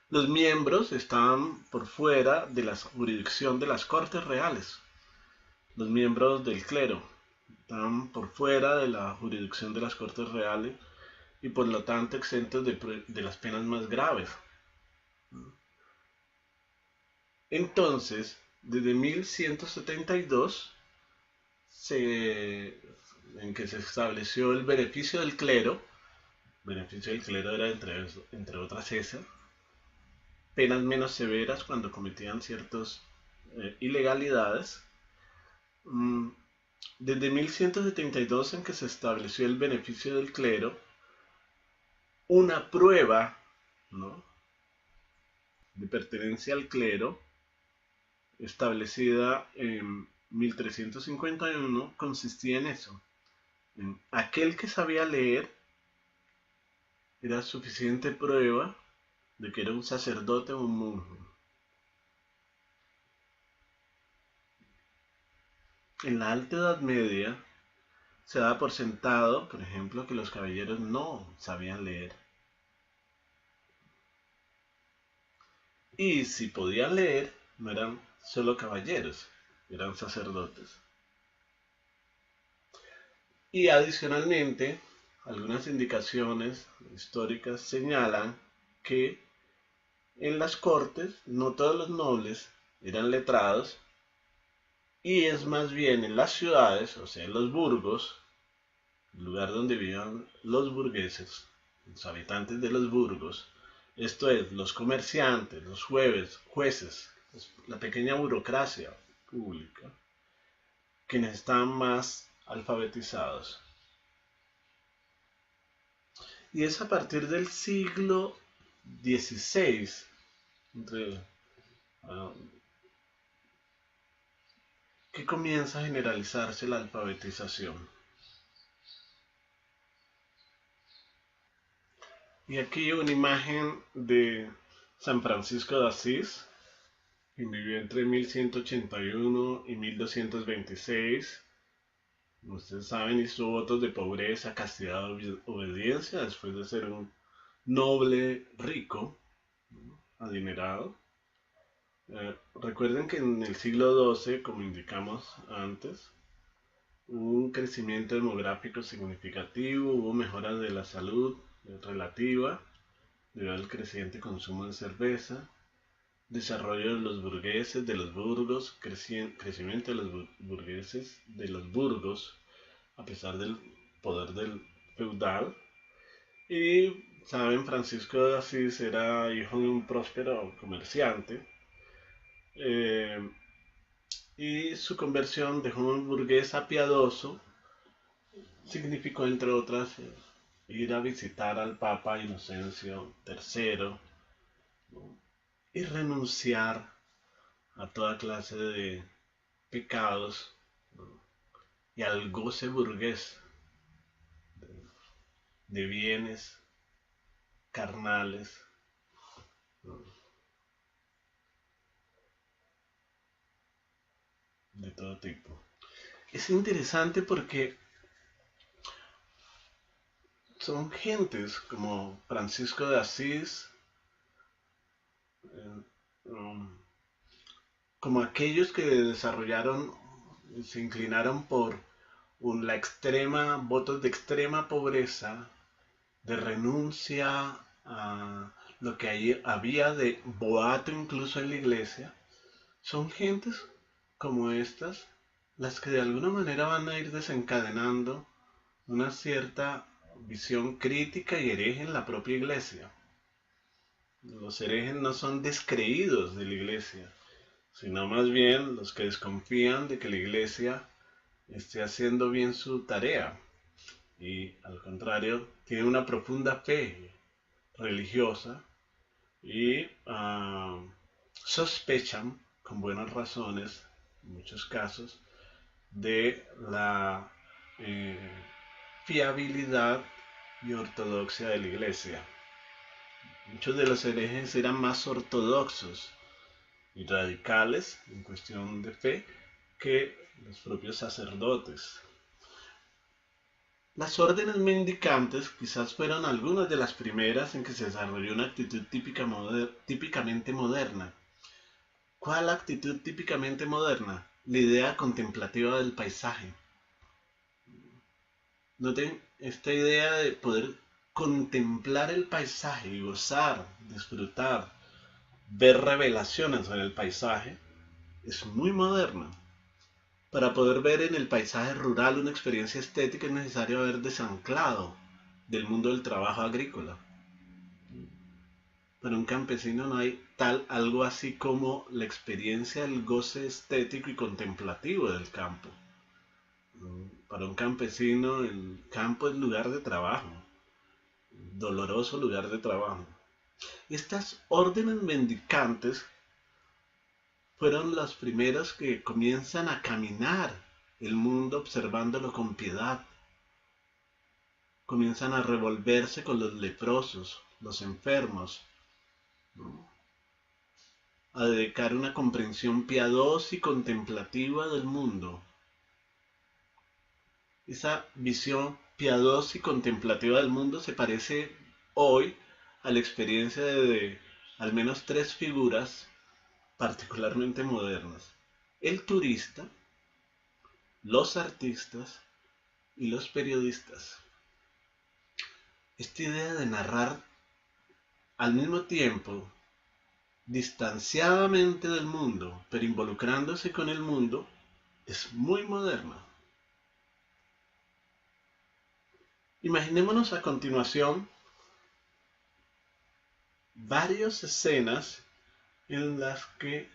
Los miembros estaban por fuera de la jurisdicción de las cortes reales. Los miembros del clero estaban por fuera de la jurisdicción de las cortes reales y por lo tanto exentos de las penas más graves. Entonces, desde 1172, en que se estableció el beneficio del clero era entre otras esas, penas menos severas cuando cometían ciertas ilegalidades. Desde 1172, en que se estableció el beneficio del clero, una prueba, ¿no?, de pertenencia al clero, establecida en 1351, consistía en eso. En aquel que sabía leer era suficiente prueba de que era un sacerdote o un monje. En la Alta Edad Media se da por sentado, por ejemplo, que los caballeros no sabían leer. Y si podían leer, no eran solo caballeros, eran sacerdotes. Y adicionalmente, algunas indicaciones históricas señalan que en las cortes no todos los nobles eran letrados, y es más bien en las ciudades, o sea, en los burgos, el lugar donde vivían los burgueses, los habitantes de los burgos, esto es, los comerciantes, los jueces, la pequeña burocracia pública, quienes están más alfabetizados. Y es a partir del siglo XVI, entre, uh, que comienza a generalizarse la alfabetización. Y aquí una imagen de San Francisco de Asís, que vivió entre 1181 y 1226. Ustedes saben, hizo votos de pobreza, castidad, obediencia, después de ser un noble rico, adinerado. Recuerden que en el siglo XII, como indicamos antes, hubo un crecimiento demográfico significativo, hubo mejoras de la salud relativa debido al creciente consumo de cerveza, desarrollo de los burgueses, de los burgos, crecimiento de los burgueses, de los burgos, a pesar del poder del feudal. Y, saben, Francisco de Asís era hijo de un próspero comerciante, eh, y su conversión de un burgués a piadoso significó, entre otras, ir a visitar al Papa Inocencio III, ¿no? Y renunciar a toda clase de pecados, ¿no? Y al goce burgués de bienes carnales, ¿no? De todo tipo. Es interesante porque son gentes como Francisco de Asís, eh, um, como aquellos que desarrollaron, se inclinaron por la extrema, votos de extrema pobreza, de renuncia a lo que había de boato incluso en la iglesia. Son gentes como estas las que de alguna manera van a ir desencadenando una cierta visión crítica y hereje en la propia iglesia. Los herejes no son descreídos de la iglesia, sino más bien los que desconfían de que la iglesia esté haciendo bien su tarea y al contrario tienen una profunda fe religiosa y sospechan con buenas razones en muchos casos de la eh, fiabilidad y ortodoxia de la iglesia. Muchos de los herejes eran más ortodoxos y radicales en cuestión de fe que los propios sacerdotes. Las órdenes mendicantes quizás fueron algunas de las primeras en que se desarrolló una actitud típicamente moderna. ¿Cuál actitud típicamente moderna? La idea contemplativa del paisaje. Noten esta idea de poder contemplar el paisaje y gozar, disfrutar, ver revelaciones en el paisaje, es muy moderna. Para poder ver en el paisaje rural una experiencia estética es necesario haber desanclado del mundo del trabajo agrícola. Para un campesino no hay algo así como la experiencia del goce estético y contemplativo del campo. Para un campesino el campo es lugar de trabajo, doloroso lugar de trabajo. Estas órdenes mendicantes fueron las primeras que comienzan a caminar el mundo observándolo con piedad. Comienzan a revolverse con los leprosos, los enfermos, ¿no? A dedicar una comprensión piadosa y contemplativa del mundo. Esa visión piadosa y contemplativa del mundo se parece hoy a la experiencia de al menos tres figuras particularmente modernas: el turista, los artistas y los periodistas. Esta idea de narrar al mismo tiempo distanciadamente del mundo, pero involucrándose con el mundo, es muy moderna. Imaginémonos a continuación varias escenas en las que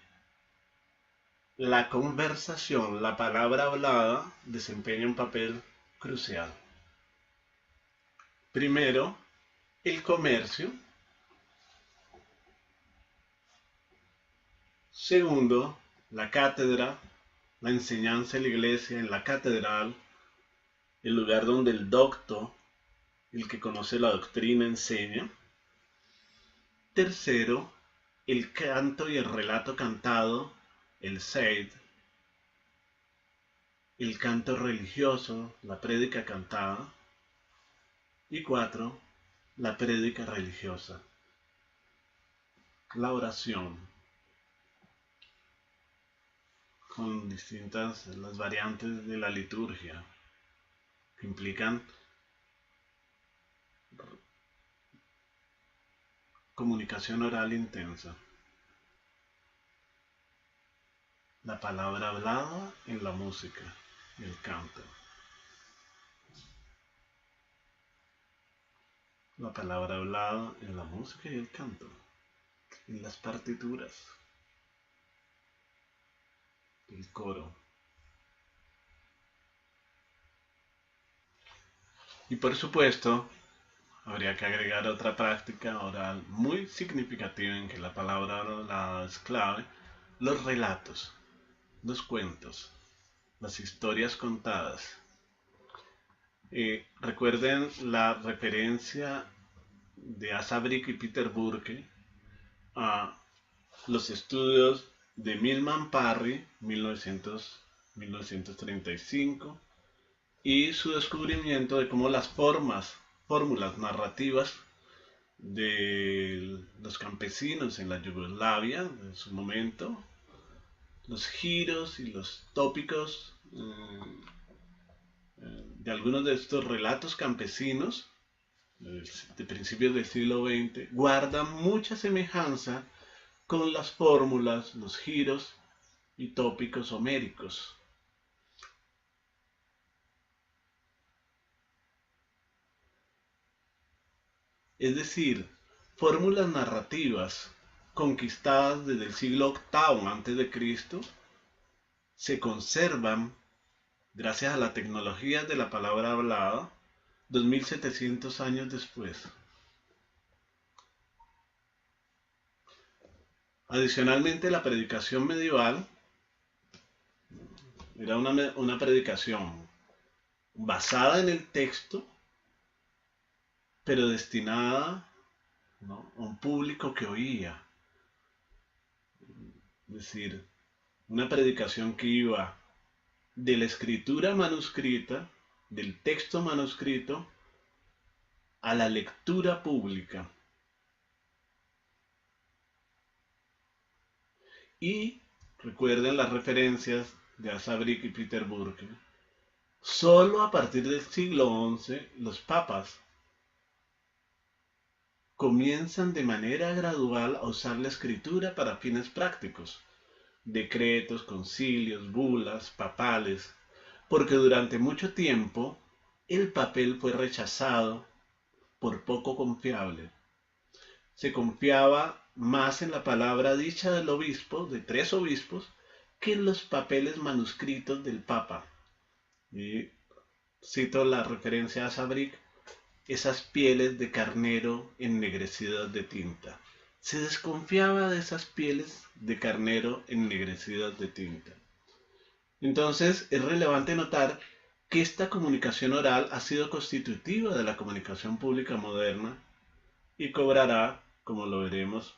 La conversación, la palabra hablada, desempeña un papel crucial. Primero, el comercio. Segundo, la cátedra, la enseñanza en la iglesia, en la catedral, el lugar donde el docto, el que conoce la doctrina, enseña. Tercero, el canto y el relato cantado, el seid, el canto religioso, la prédica cantada. Y cuatro, la prédica religiosa, la oración, con distintas, las variantes de la liturgia, que implican comunicación oral intensa. La palabra hablada en la música y el canto. La palabra hablada en la música y el canto. En las partituras. El coro. Y por supuesto, habría que agregar otra práctica oral muy significativa en que la palabra hablada es clave: los relatos, los cuentos, las historias contadas. Recuerden la referencia de Asa Brick y Peter Burke a los estudios de Milman Parry, 1935, y su descubrimiento de cómo las fórmulas narrativas de los campesinos en la Yugoslavia en su momento, los giros y los tópicos de algunos de estos relatos campesinos de principios del siglo XX guardan mucha semejanza con las fórmulas, los giros y tópicos homéricos. Es decir, fórmulas narrativas conquistadas desde el siglo VIII a.C. se conservan gracias a la tecnología de la palabra hablada 2700 años después. Adicionalmente, la predicación medieval era una predicación basada en el texto, pero destinada, ¿no?, a un público que oía. Es decir, una predicación que iba de la escritura manuscrita, del texto manuscrito, a la lectura pública. Y recuerden las referencias de Asa Brick y Peter Burke. Solo a partir del siglo XI los papas comienzan de manera gradual a usar la escritura para fines prácticos, decretos, concilios, bulas, papales, porque durante mucho tiempo el papel fue rechazado por poco confiable. Se confiaba más en la palabra dicha del obispo, de 3 obispos, que en los papeles manuscritos del papa. Y cito la referencia a Sabric: esas pieles de carnero ennegrecidas de tinta. Se desconfiaba de esas pieles de carnero ennegrecidas de tinta. Entonces es relevante notar que esta comunicación oral ha sido constitutiva de la comunicación pública moderna y cobrará, como lo veremos,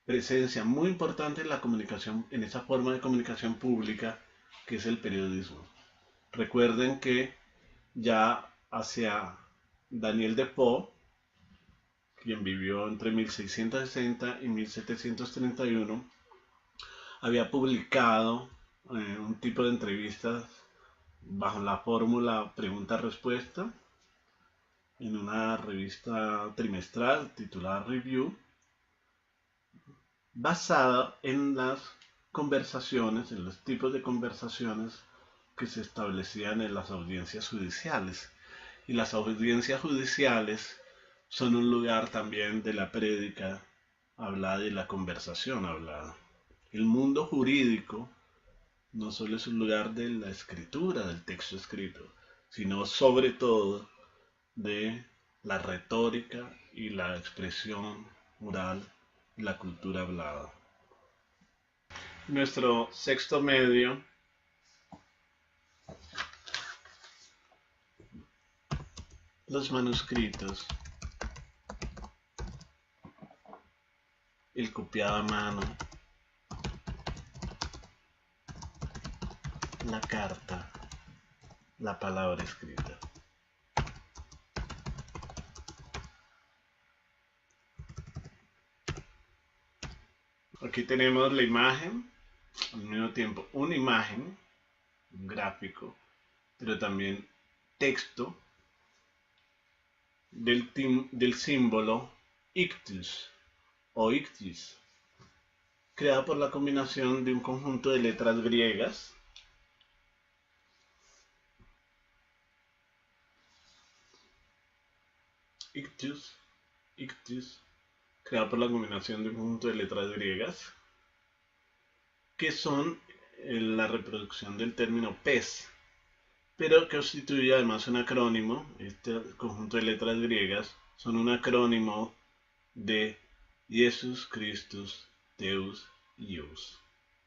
presencia muy importante en la comunicación, en esa forma de comunicación pública que es el periodismo. Recuerden que ya hacia Daniel Defoe, quien vivió entre 1660 y 1731, había publicado un tipo de entrevistas bajo la fórmula pregunta-respuesta en una revista trimestral titulada Review, basada en las conversaciones, en los tipos de conversaciones que se establecían en las audiencias judiciales. Y las audiencias judiciales son un lugar también de la prédica hablada y la conversación hablada. El mundo jurídico no solo es un lugar de la escritura, del texto escrito, sino sobre todo de la retórica y la expresión oral, la cultura hablada. Nuestro sexto medio, los manuscritos, el copiado a mano, la carta, la palabra escrita. Aquí tenemos la imagen, al mismo tiempo una imagen, un gráfico, pero también texto del símbolo ictus o ictis, creado por la combinación de un conjunto de letras griegas ictus, creado por la combinación de un conjunto de letras griegas que son la reproducción del término pez, pero que constituye además un acrónimo. Este conjunto de letras griegas son un acrónimo de Jesus Christus Deus Ius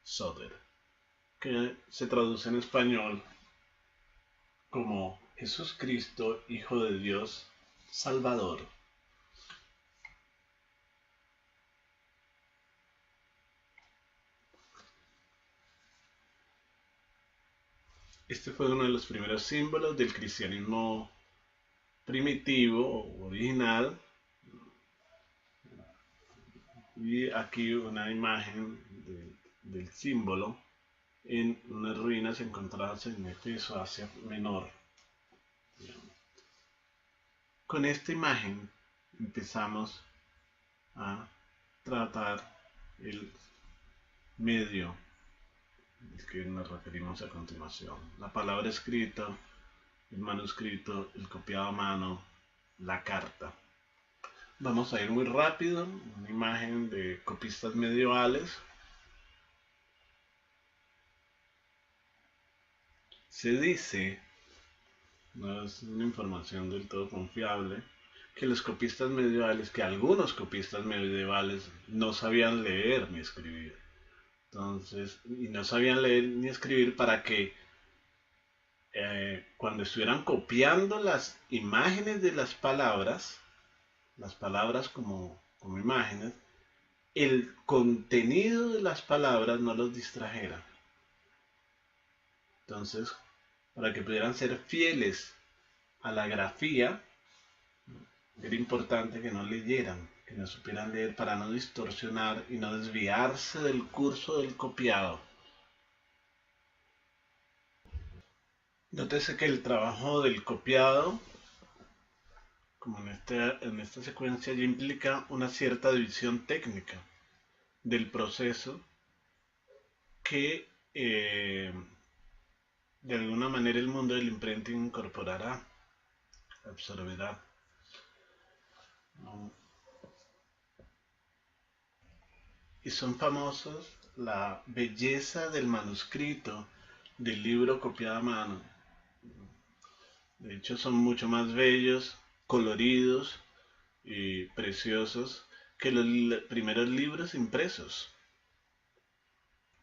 Soter, que se traduce en español como Jesús Cristo, Hijo de Dios, Salvador. Este fue uno de los primeros símbolos del cristianismo primitivo o original. Y aquí una imagen del símbolo en unas ruinas encontradas en Éfeso, Asia Menor. Con esta imagen empezamos a tratar el medio al que nos referimos a continuación. La palabra escrita, el manuscrito, el copiado a mano, la carta. Vamos a ir muy rápido, una imagen de copistas medievales. Se dice, no es una información del todo confiable, que los copistas medievales, que algunos copistas medievales no sabían leer ni escribir. Entonces, y no sabían leer ni escribir para que cuando estuvieran copiando las imágenes de las palabras como imágenes, el contenido de las palabras no los distrajera. Entonces, para que pudieran ser fieles a la grafía, era importante que no leyeran, que no supieran leer para no distorsionar y no desviarse del curso del copiado. Nótese que el trabajo del copiado, como en esta secuencia, ya implica una cierta división técnica del proceso que de alguna manera el mundo del imprinting incorporará, absorberá. Y son famosos la belleza del manuscrito del libro copiado a mano. De hecho, son mucho más bellos, coloridos y preciosos que los primeros libros impresos.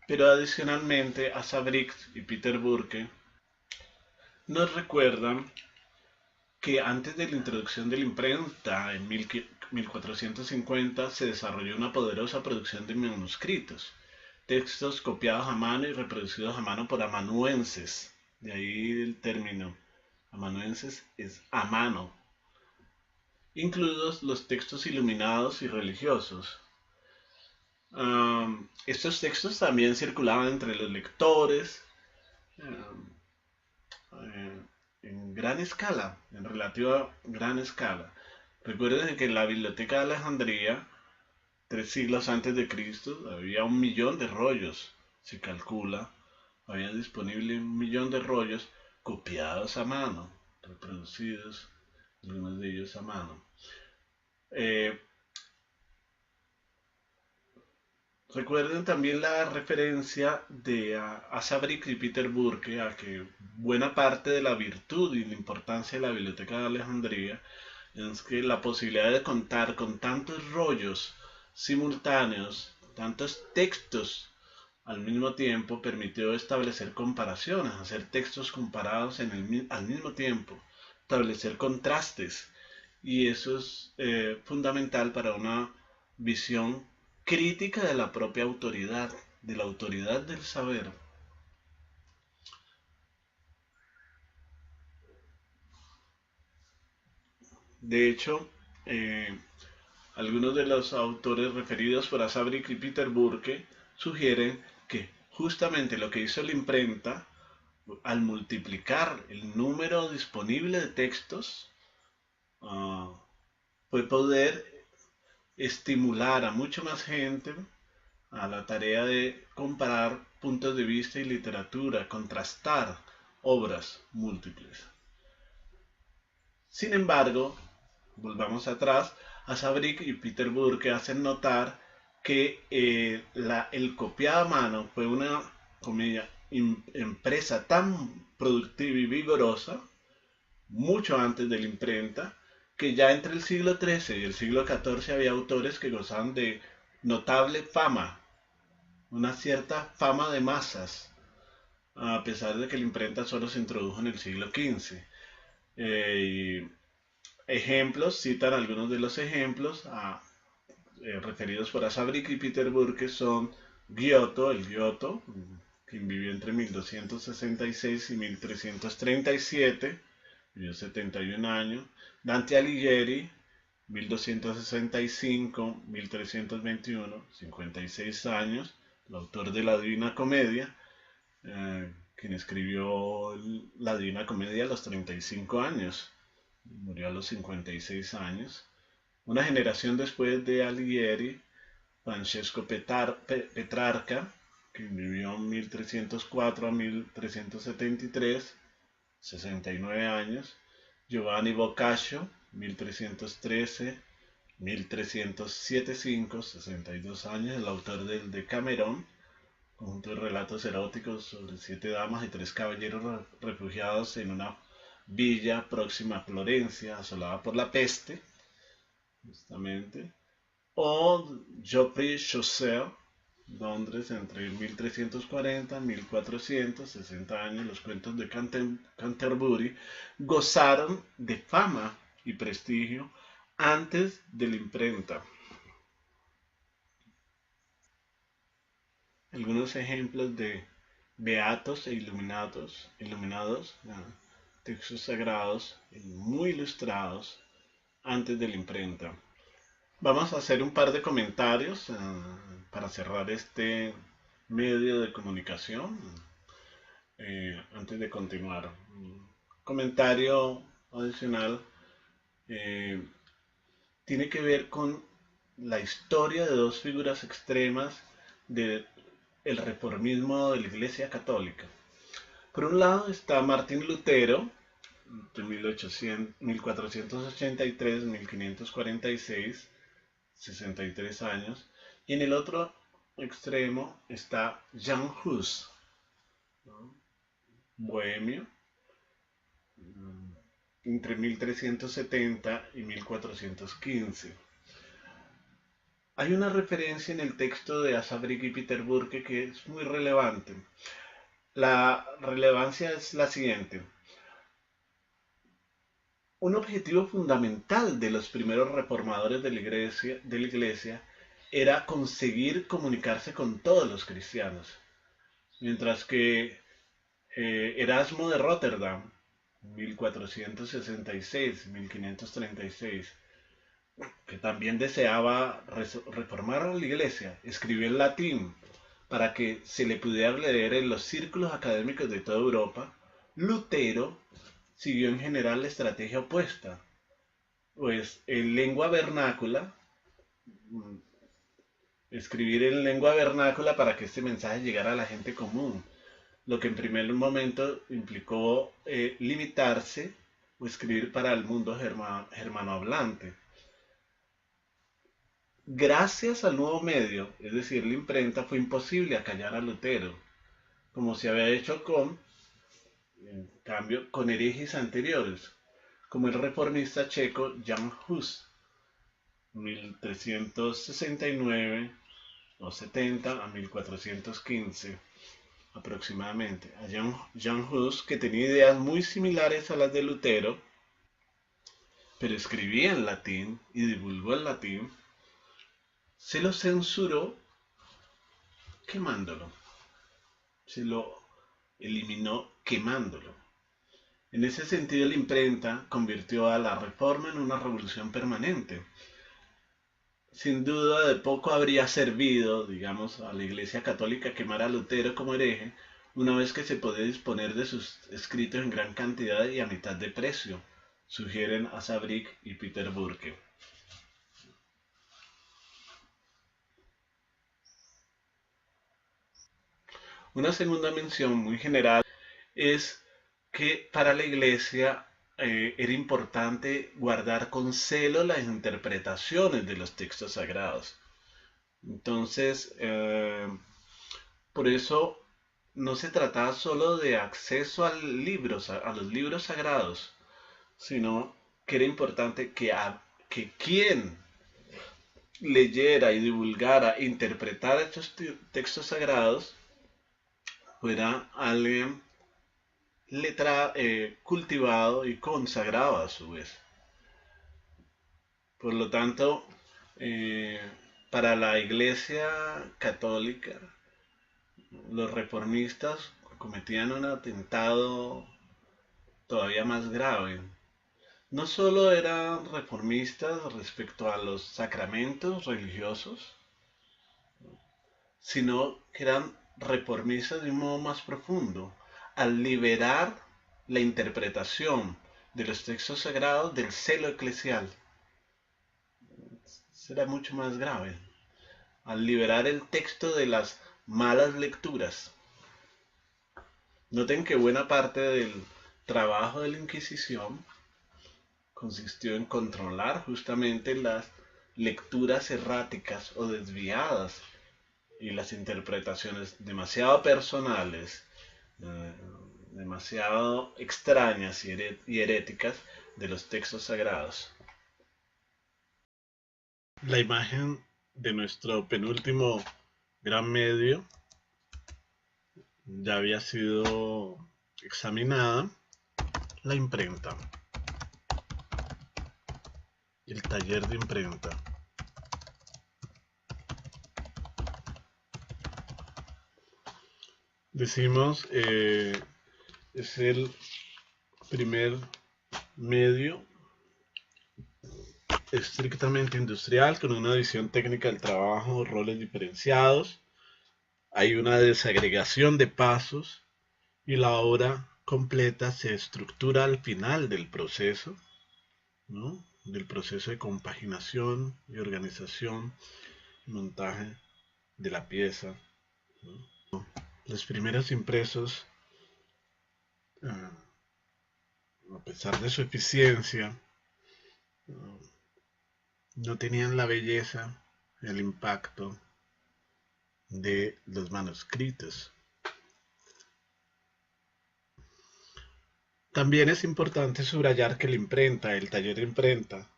Pero adicionalmente, Asa Briggs y Peter Burke nos recuerdan que antes de la introducción de la imprenta en 1450 se desarrolló una poderosa producción de manuscritos, textos copiados a mano y reproducidos a mano por amanuenses. De ahí el término amanuenses es a mano, incluidos los textos iluminados y religiosos. Estos textos también circulaban entre los lectores en gran escala, en relativa gran escala. Recuerden que en la Biblioteca de Alejandría, 3 siglos antes de Cristo, había 1.000.000 de rollos, se calcula, había disponible 1.000.000 de rollos copiados a mano, reproducidos, algunos de ellos a mano. Recuerden también la referencia de a Sabrick y Peter Burke a que buena parte de la virtud y la importancia de la Biblioteca de Alejandría es que la posibilidad de contar con tantos rollos simultáneos, tantos textos al mismo tiempo, permitió establecer comparaciones, hacer textos comparados al mismo tiempo, establecer contrastes. Y eso es fundamental para una visión crítica de la propia autoridad, de la autoridad del saber. De hecho, eh, algunos de los autores referidos por Asabrick y Peter Burke sugieren que justamente lo que hizo la imprenta al multiplicar el número disponible de textos uh, fue poder estimular a mucha más gente a la tarea de comparar puntos de vista y literatura, contrastar obras múltiples. Sin embargo, volvamos atrás, a Sabrick y Peter Burke hacen notar que el copiado a mano fue una comilla, empresa tan productiva y vigorosa, mucho antes de la imprenta, que ya entre el siglo XIII y el siglo XIV había autores que gozaban de notable fama, una cierta fama de masas, a pesar de que la imprenta solo se introdujo en el siglo XV. Y ejemplos, citan algunos de los ejemplos referidos por Asabrick y Peter Burke son Giotto, el Giotto, quien vivió entre 1266 y 1337, vivió 71 años, Dante Alighieri, 1265-1321, 56 años, el autor de la Divina Comedia, quien escribió la Divina Comedia a los 35 años, murió a los 56 años. Una generación después de Alighieri, Francesco Petrarca, que vivió 1304 a 1373, 69 años. Giovanni Boccaccio, 1313-1375, 62 años, el autor del Decamerón, conjunto de relatos eróticos sobre 7 damas y 3 caballeros refugiados en una villa próxima a Florencia, asolada por la peste, justamente. O Geoffrey Chaucer, Londres, entre 1340 y 1400, 60 años, los cuentos de Canterbury gozaron de fama y prestigio antes de la imprenta. Algunos ejemplos de beatos e iluminados, textos sagrados muy ilustrados antes de la imprenta. Vamos a hacer un par de comentarios para cerrar este medio de comunicación antes de continuar. Comentario adicional tiene que ver con la historia de dos figuras extremas del reformismo de la Iglesia Católica. Por un lado está Martín Lutero, de 1483-1546, 63 años, y en el otro extremo está Jan Hus, ¿no? Bohemio, entre 1370 y 1415. Hay una referencia en el texto de Asabrick y Peter Burke que es muy relevante. La relevancia es la siguiente. Un objetivo fundamental de los primeros reformadores de la iglesia era conseguir comunicarse con todos los cristianos, mientras que Erasmo de Rotterdam, 1466-1536, que también deseaba reformar la iglesia, escribió en latín para que se le pudiera leer en los círculos académicos de toda Europa. Lutero siguió en general la estrategia opuesta, pues en lengua vernácula, escribir en lengua vernácula para que este mensaje llegara a la gente común, lo que en primer momento implicó limitarse o escribir para el mundo germanohablante. Gracias al nuevo medio, es decir, la imprenta, fue imposible acallar a Lutero, como se había hecho en cambio, con herejes anteriores, como el reformista checo Jan Hus, 1369 o 70 a 1415 aproximadamente. A Jan Hus, que tenía ideas muy similares a las de Lutero, pero escribía en latín y divulgó el latín, se lo censuró quemándolo. Se lo eliminó quemándolo. En ese sentido, la imprenta convirtió a la Reforma en una revolución permanente. Sin duda, de poco habría servido, digamos, a la Iglesia Católica quemar a Lutero como hereje, una vez que se podía disponer de sus escritos en gran cantidad y a mitad de precio, sugieren Asa Brick y Peter Burke. Una segunda mención muy general es que para la Iglesia era importante guardar con celo las interpretaciones de los textos sagrados. Entonces, por eso no se trataba solo de acceso a los libros sagrados, sino que era importante que quien leyera y divulgara, interpretara estos textos sagrados, fuera alguien cultivado y consagrado a su vez. Por lo tanto, eh, para la Iglesia Católica, los reformistas cometían un atentado todavía más grave. No solo eran reformistas respecto a los sacramentos religiosos, sino que eran reformistas de un modo más profundo, al liberar la interpretación de los textos sagrados del celo eclesial. Será mucho más grave. Al liberar el texto de las malas lecturas. Noten que buena parte del trabajo de la Inquisición consistió en controlar justamente las lecturas erráticas o desviadas y las interpretaciones demasiado personales, demasiado extrañas y heréticas de los textos sagrados. La imagen de nuestro penúltimo gran medio ya había sido examinada, la imprenta, el taller de imprenta. Decimos, es el primer medio estrictamente industrial con una visión técnica del trabajo, roles diferenciados. Hay una desagregación de pasos y la obra completa se estructura al final del proceso, ¿no? Del proceso de compaginación y organización y montaje de la pieza, ¿no? Los primeros impresos, a pesar de su eficiencia, no tenían la belleza, el impacto de los manuscritos. También es importante subrayar que la imprenta, el taller de imprenta,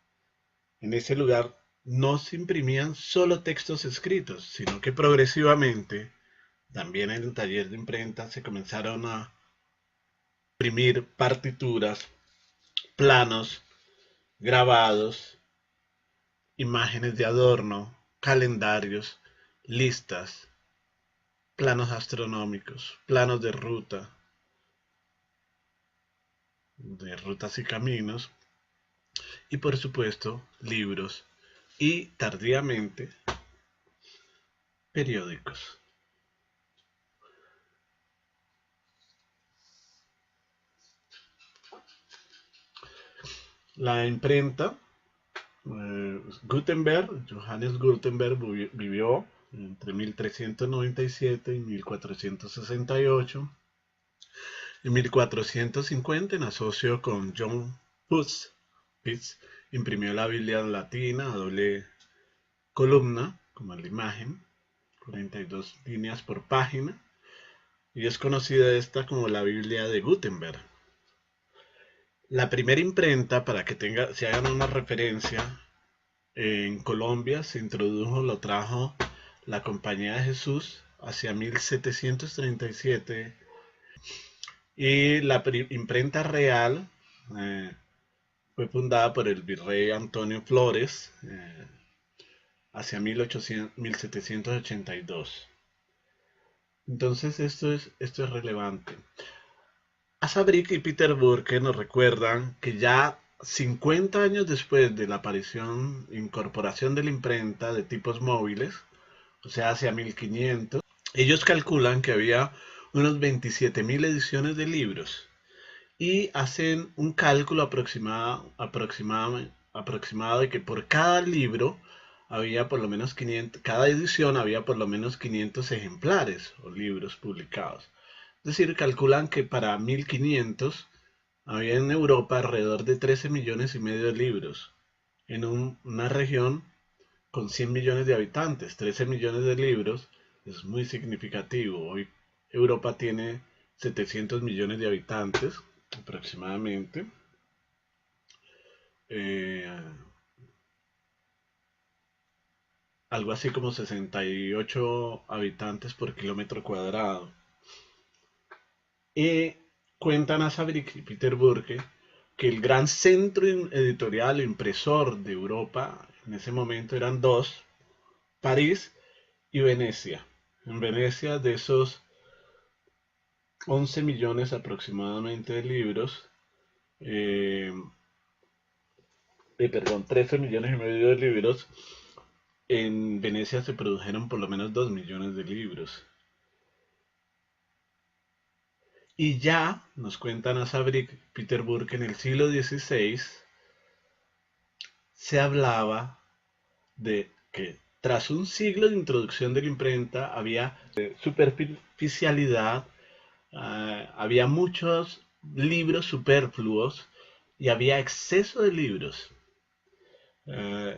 en ese lugar no se imprimían solo textos escritos, sino que progresivamente, también en el taller de imprenta, se comenzaron a imprimir partituras, planos, grabados, imágenes de adorno, calendarios, listas, planos astronómicos, planos de rutas y caminos, y por supuesto libros y tardíamente periódicos. La imprenta, Johannes Gutenberg vivió entre 1397 y 1468. En 1450, en asocio con John Hus, imprimió la Biblia latina a doble columna, como en la imagen, 42 líneas por página, y es conocida esta como la Biblia de Gutenberg. La primera imprenta, para que se hagan una referencia, en Colombia se introdujo, lo trajo la Compañía de Jesús hacia 1737 y la imprenta real fue fundada por el virrey Antonio Flores hacia 1782. Entonces esto es relevante. Asa Brick y Peter Burke nos recuerdan que ya 50 años después de la incorporación de la imprenta de tipos móviles, o sea, hacia 1500, ellos calculan que había unos 27.000 ediciones de libros y hacen un cálculo aproximado de que por cada libro había por lo menos 500, cada edición había por lo menos 500 ejemplares o libros publicados. Es decir, calculan que para 1500 había en Europa alrededor de 13 millones y medio de libros en una región con 100 millones de habitantes. 13 millones de libros es muy significativo. Hoy Europa tiene 700 millones de habitantes aproximadamente. Algo así como 68 habitantes por kilómetro cuadrado. Y cuentan a Sabrick y Peter Burke que el gran centro editorial e impresor de Europa en ese momento eran dos, París y Venecia. En Venecia, de esos 11 millones aproximadamente de libros, 13 millones y medio de libros, en Venecia se produjeron por lo menos 2 millones de libros. Y ya nos cuentan a Sabrick Peter Burke en el siglo XVI se hablaba de que tras un siglo de introducción de la imprenta había superficialidad, había muchos libros superfluos y había exceso de libros.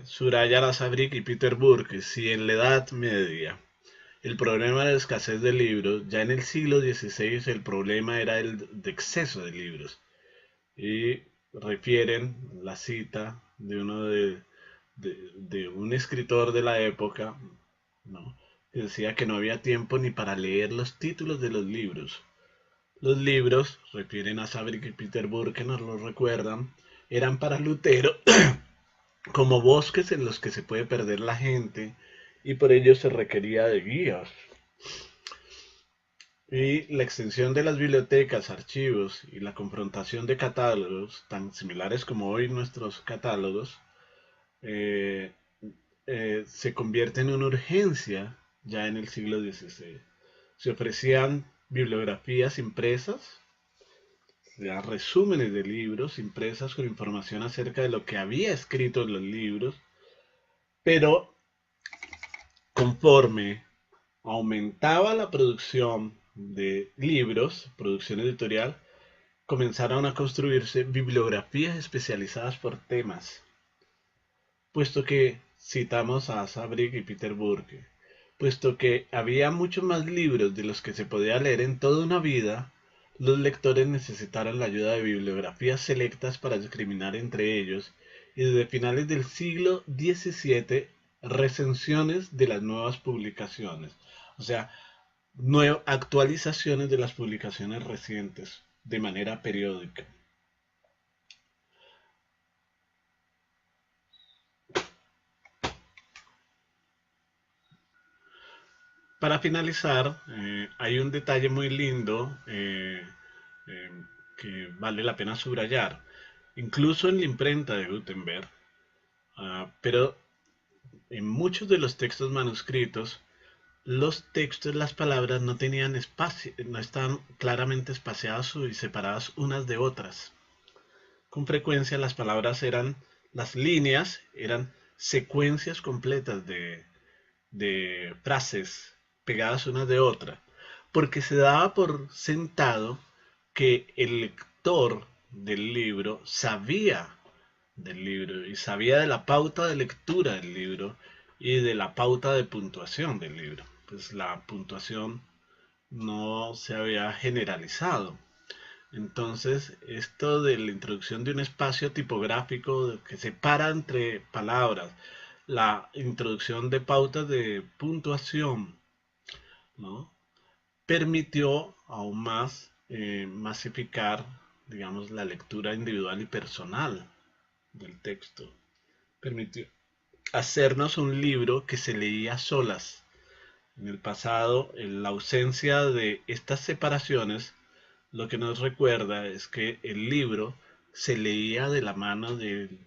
Suraya Sabrick y Peter Burke, si en la Edad Media el problema era la escasez de libros, ya en el siglo XVI el problema era el de exceso de libros. Y refieren la cita de uno de un escritor de la época, ¿no?, que decía que no había tiempo ni para leer los títulos de los libros. Los libros, refieren a Sabrick y Peter Burke, nos lo recuerdan, eran para Lutero como bosques en los que se puede perder la gente y por ello se requería de guías. Y la extensión de las bibliotecas, archivos y la confrontación de catálogos, tan similares como hoy nuestros catálogos, se convierte en una urgencia ya en el siglo XVI. Se ofrecían bibliografías impresas, resúmenes de libros impresas con información acerca de lo que había escrito en los libros, pero conforme aumentaba la producción de libros, producción editorial, comenzaron a construirse bibliografías especializadas por temas, puesto que citamos a Sabrick y Peter Burke, puesto que había muchos más libros de los que se podía leer en toda una vida, los lectores necesitaron la ayuda de bibliografías selectas para discriminar entre ellos, y desde finales del siglo XVII, recensiones de las nuevas publicaciones, o sea, actualizaciones de las publicaciones recientes de manera periódica. Para finalizar, hay un detalle muy lindo que vale la pena subrayar. Incluso en la imprenta de Gutenberg, pero en muchos de los textos manuscritos, los textos, las palabras no tenían espacio, no estaban claramente espaciadas y separadas unas de otras. Con frecuencia las palabras las líneas eran secuencias completas de frases pegadas unas de otras, porque se daba por sentado que el lector del libro sabía del libro y sabía de la pauta de lectura del libro y de la pauta de puntuación del libro. Pues la puntuación no se había generalizado. Entonces, esto de la introducción de un espacio tipográfico que separa entre palabras, la introducción de pautas de puntuación, ¿no? Permitió aún más masificar, digamos, la lectura individual y personal del texto. Permitió hacernos un libro que se leía a solas. En el pasado, en la ausencia de estas separaciones, lo que nos recuerda es que el libro se leía de la mano del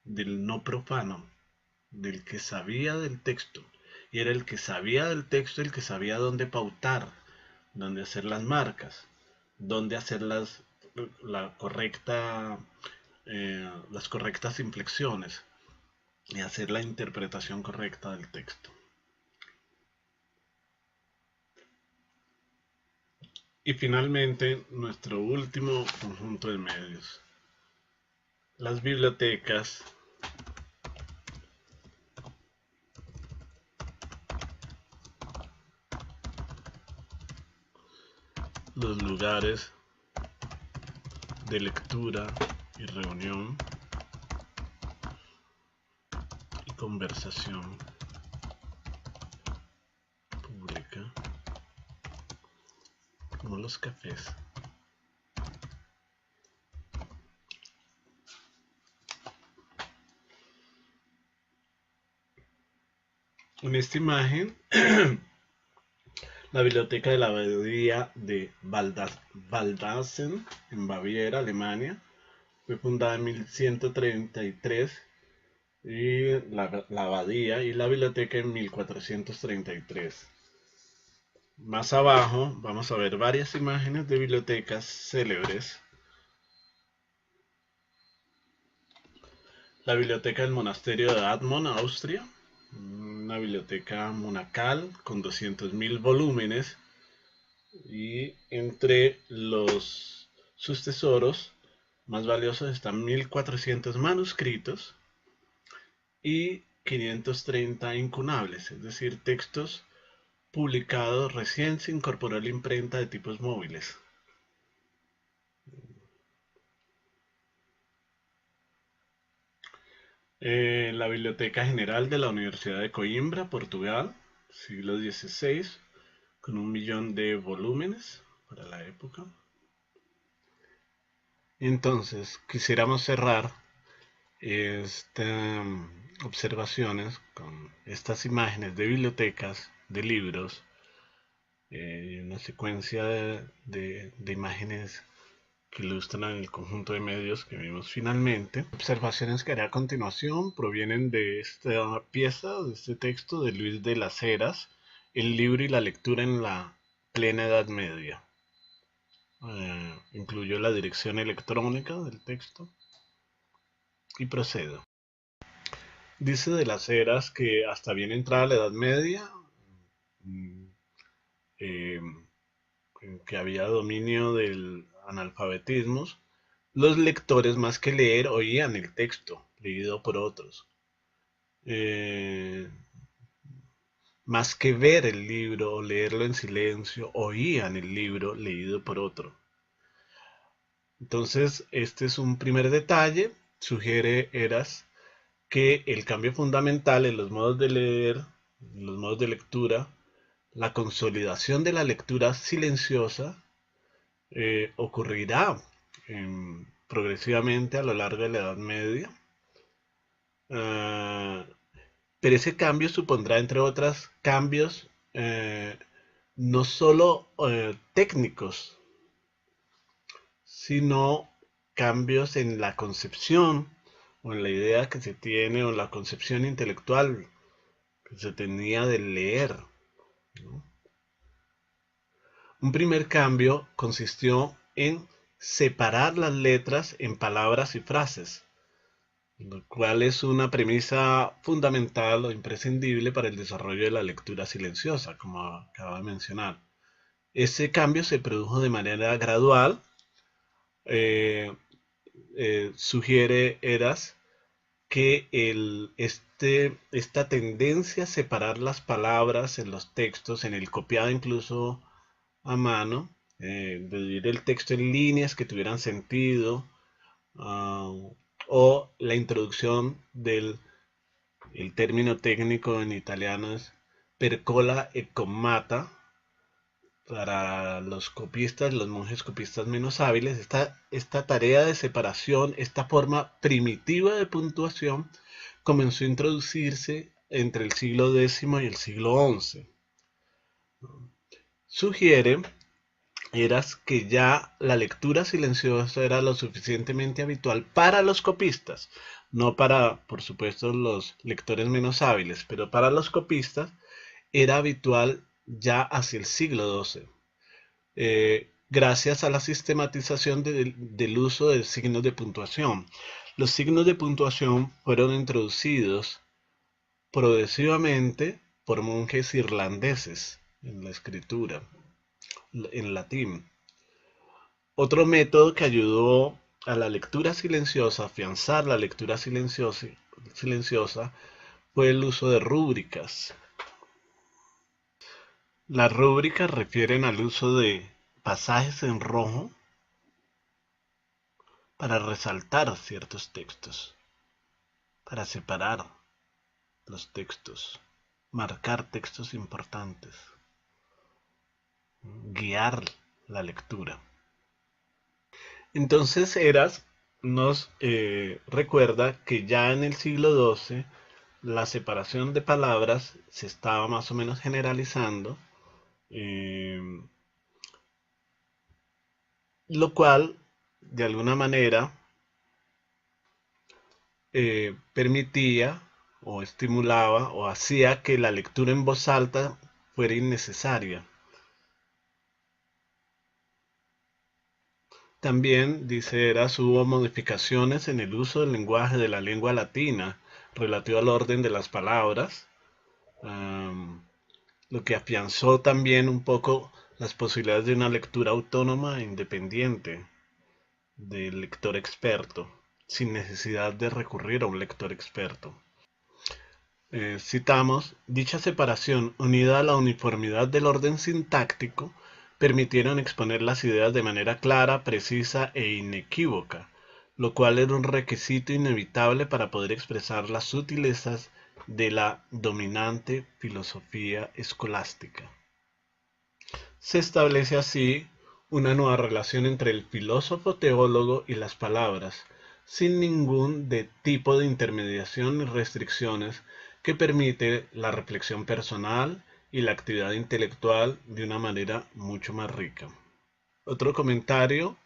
no profano, del que sabía del texto. Y era el que sabía del texto el que sabía dónde pautar, dónde hacer las marcas, dónde hacer la correcta, las correctas inflexiones y hacer la interpretación correcta del texto. Y finalmente, nuestro último conjunto de medios, las bibliotecas, los lugares de lectura y reunión y conversación pública, como los cafés. En esta imagen, la biblioteca de la abadía de Waldhausen, en Baviera, Alemania, fue fundada en 1133 y la abadía y la biblioteca en 1433. Más abajo vamos a ver varias imágenes de bibliotecas célebres. La biblioteca del monasterio de Admont, Austria, una biblioteca monacal con 200.000 volúmenes, y entre sus tesoros más valiosos están 1.400 manuscritos y 530 incunables, es decir, textos publicados recién se incorporó la imprenta de tipos móviles. La Biblioteca General de la Universidad de Coimbra, Portugal, siglo XVI, con 1.000.000 de volúmenes para la época. Entonces, quisiéramos cerrar estas observaciones con estas imágenes de bibliotecas, de libros, una secuencia de imágenes que ilustran el conjunto de medios que vimos finalmente. Observaciones que haré a continuación provienen de esta pieza, de este texto de Luis de las Heras, El libro y la lectura en la plena Edad Media. Incluyo la dirección electrónica del texto y procedo. Dice de las Heras que hasta bien entrada la Edad Media, que había dominio del analfabetismo, los lectores más que leer oían el texto leído por otros. Más que ver el libro o leerlo en silencio, oían el libro leído por otro. Entonces, este es un primer detalle. Sugiere Heras que el cambio fundamental en los modos de leer, en los modos de lectura, la consolidación de la lectura silenciosa, ocurrirá progresivamente a lo largo de la Edad Media. Pero ese cambio supondrá, entre otros cambios, no solo técnicos, sino cambios en la concepción o en la idea que se tiene o en la concepción intelectual que se tenía de leer, ¿no? Un primer cambio consistió en separar las letras en palabras y frases, lo cual es una premisa fundamental o imprescindible para el desarrollo de la lectura silenciosa, como acabo de mencionar. Ese cambio se produjo de manera gradual. Sugiere Heras que esta tendencia a separar las palabras en los textos, en el copiado incluso a mano, dividir el texto en líneas que tuvieran sentido, o la introducción del el término técnico en italiano es percola e commata para los copistas, los monjes copistas menos hábiles. Esta tarea de separación, esta forma primitiva de puntuación, comenzó a introducirse entre el siglo X y el siglo XI. Sugiere Eras que ya la lectura silenciosa era lo suficientemente habitual para los copistas, no para, por supuesto, los lectores menos hábiles, pero para los copistas era habitual ya hacia el siglo XII, gracias a la sistematización del uso de signos de puntuación. Los signos de puntuación fueron introducidos progresivamente por monjes irlandeses en la escritura en latín. Otro método que ayudó a la lectura silenciosa, a afianzar la lectura silenciosa, fue el uso de rúbricas. Las rúbricas refieren al uso de pasajes en rojo para resaltar ciertos textos, para separar los textos, marcar textos importantes, guiar la lectura. Entonces Eras nos recuerda que ya en el siglo XII la separación de palabras se estaba más o menos generalizando, lo cual de alguna manera permitía o estimulaba o hacía que la lectura en voz alta fuera innecesaria. También, dice Eras, hubo modificaciones en el uso del lenguaje de la lengua latina relativo al orden de las palabras, lo que afianzó también un poco las posibilidades de una lectura autónoma e independiente del lector experto, sin necesidad de recurrir a un lector experto. Citamos, dicha separación unida a la uniformidad del orden sintáctico permitieron exponer las ideas de manera clara, precisa e inequívoca, lo cual era un requisito inevitable para poder expresar las sutilezas de la dominante filosofía escolástica. Se establece así una nueva relación entre el filósofo teólogo y las palabras, sin ningún tipo de intermediación ni restricciones que permite la reflexión personal y la actividad intelectual de una manera mucho más rica. Otro comentario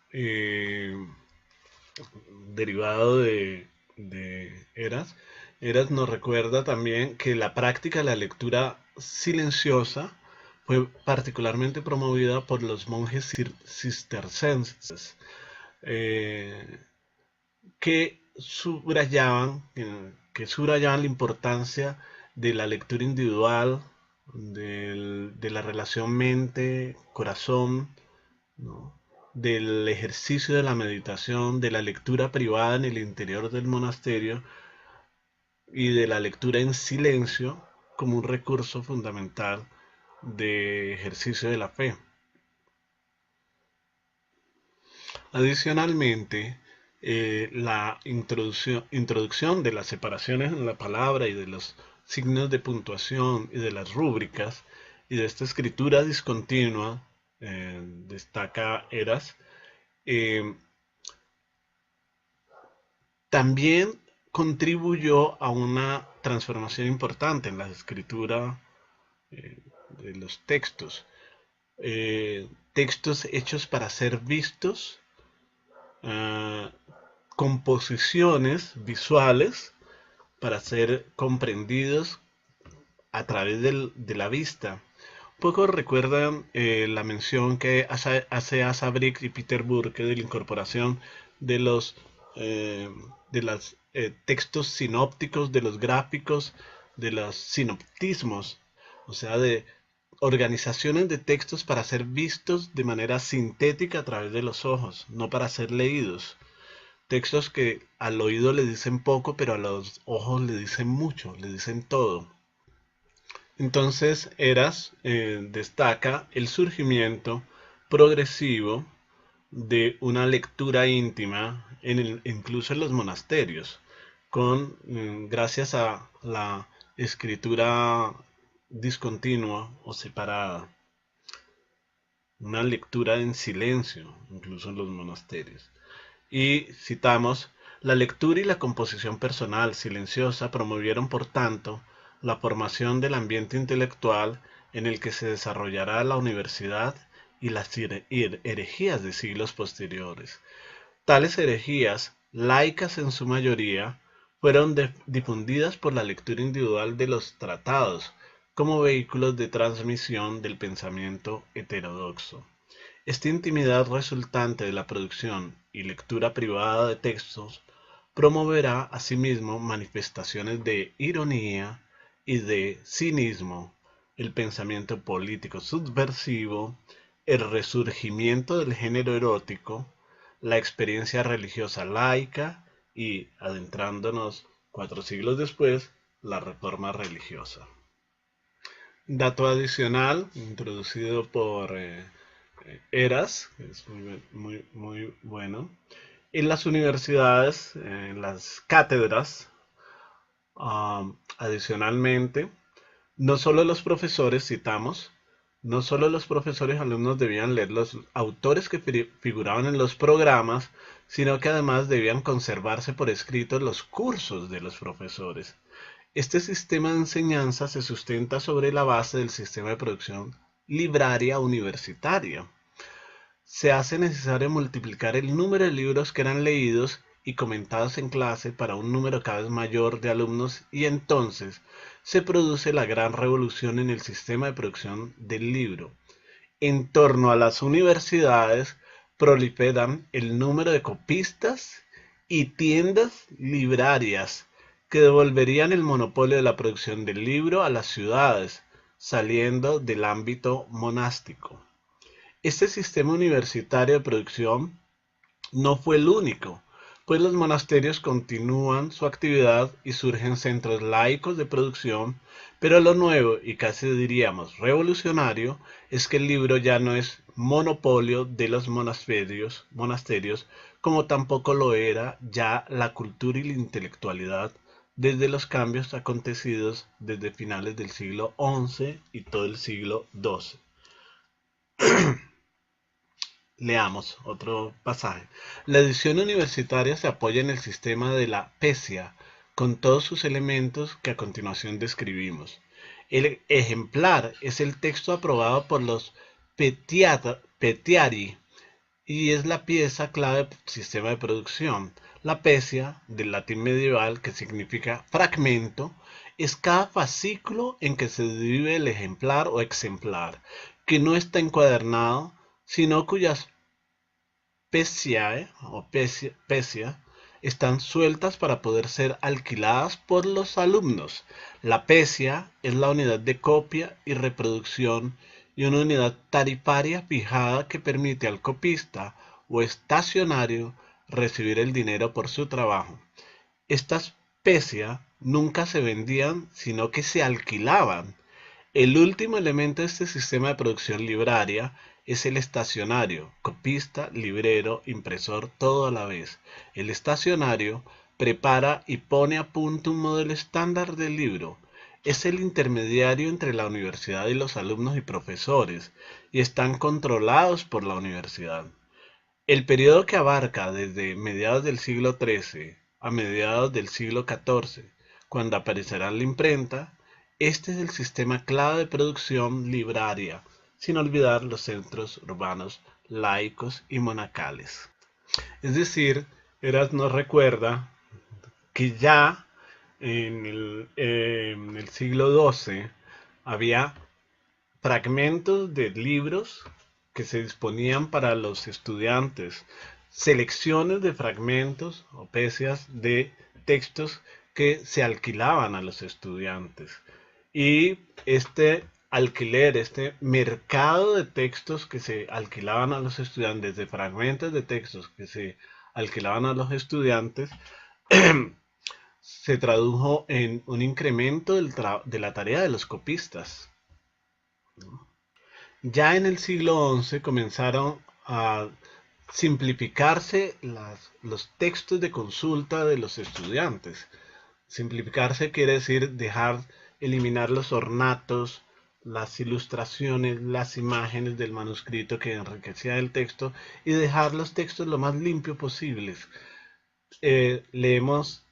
derivado de Eras nos recuerda también que la práctica de la lectura silenciosa fue particularmente promovida por los monjes cistercenses, que subrayaban la importancia de la lectura individual, de la relación mente-corazón, ¿no?, del ejercicio de la meditación, de la lectura privada en el interior del monasterio y de la lectura en silencio como un recurso fundamental de ejercicio de la fe. Adicionalmente, la introducción de las separaciones en la palabra y de los signos de puntuación y de las rúbricas y de esta escritura discontinua, destaca Eras, también contribuyó a una transformación importante en la escritura de los textos. Textos hechos para ser vistos, composiciones visuales para ser comprendidos a través de la vista. Pocos recuerdan la mención que hace Asa Brick y Peter Burke de la incorporación de los textos sinópticos, de los gráficos, de los sinoptismos, o sea, de organizaciones de textos para ser vistos de manera sintética a través de los ojos, no para ser leídos. textos que al oído le dicen poco, pero a los ojos le dicen mucho, le dicen todo. Entonces, Eras destaca el surgimiento progresivo de una lectura íntima, incluso en los monasterios, gracias a la escritura discontinua o separada, una lectura en silencio, incluso en los monasterios. Y citamos, la lectura y la composición personal silenciosa promovieron, por tanto, la formación del ambiente intelectual en el que se desarrollará la universidad y las herejías de siglos posteriores. Tales herejías, laicas en su mayoría, fueron difundidas por la lectura individual de los tratados como vehículos de transmisión del pensamiento heterodoxo. Esta intimidad resultante de la producción y lectura privada de textos promoverá asimismo manifestaciones de ironía y de cinismo, el pensamiento político subversivo, el resurgimiento del género erótico, la experiencia religiosa laica y, adentrándonos 4 siglos después, la reforma religiosa. Dato adicional introducido por Eras, que es muy bueno. En las universidades, en las cátedras, adicionalmente, no solo los profesores, citamos, no solo los profesores y alumnos debían leer los autores que figuraban en los programas, sino que además debían conservarse por escrito los cursos de los profesores. Este sistema de enseñanza se sustenta sobre la base del sistema de producción libraria universitaria. Se hace necesario multiplicar el número de libros que eran leídos y comentados en clase para un número cada vez mayor de alumnos, y entonces se produce la gran revolución en el sistema de producción del libro. En torno a las universidades proliferan el número de copistas y tiendas librarias que devolverían el monopolio de la producción del libro a las ciudades, saliendo del ámbito monástico. Este sistema universitario de producción no fue el único, pues los monasterios continúan su actividad y surgen centros laicos de producción, pero lo nuevo y casi diríamos revolucionario es que el libro ya no es monopolio de los monasterios, como tampoco lo era ya la cultura y la intelectualidad desde los cambios acontecidos desde finales del siglo XI y todo el siglo XII. Leamos otro pasaje. La edición universitaria se apoya en el sistema de la PESIA, con todos sus elementos que a continuación describimos. El ejemplar es el texto aprobado por los Petiari y es la pieza clave del sistema de producción. La PESIA, del latín medieval, que significa fragmento, es cada fascículo en que se divide el ejemplar o exemplar, que no está encuadernado, sino cuyas pesia están sueltas para poder ser alquiladas por los alumnos. La pesia es la unidad de copia y reproducción y una unidad tarifaria fijada que permite al copista o estacionario recibir el dinero por su trabajo. Estas pesia nunca se vendían, sino que se alquilaban. El último elemento de este sistema de producción libraria es el estacionario, copista, librero, impresor, todo a la vez. El estacionario prepara y pone a punto un modelo estándar del libro. Es el intermediario entre la universidad y los alumnos y profesores, y están controlados por la universidad. El periodo que abarca desde mediados del siglo XIII a mediados del siglo XIV, cuando aparecerá la imprenta, este es el sistema clave de producción libraria, sin olvidar los centros urbanos laicos y monacales. Es decir, Eras nos recuerda que ya en el siglo XII había fragmentos de libros que se disponían para los estudiantes, selecciones de fragmentos o pecias de textos que se alquilaban a los estudiantes. Y este alquiler, este mercado de textos que se alquilaban a los estudiantes, de fragmentos de textos que se alquilaban a los estudiantes, se tradujo en un incremento de la tarea de los copistas. Ya en el siglo XI comenzaron a simplificarse los textos de consulta de los estudiantes. Simplificarse quiere decir eliminar los ornatos, las ilustraciones, las imágenes del manuscrito que enriquecía el texto y dejar los textos lo más limpio posibles. Leemos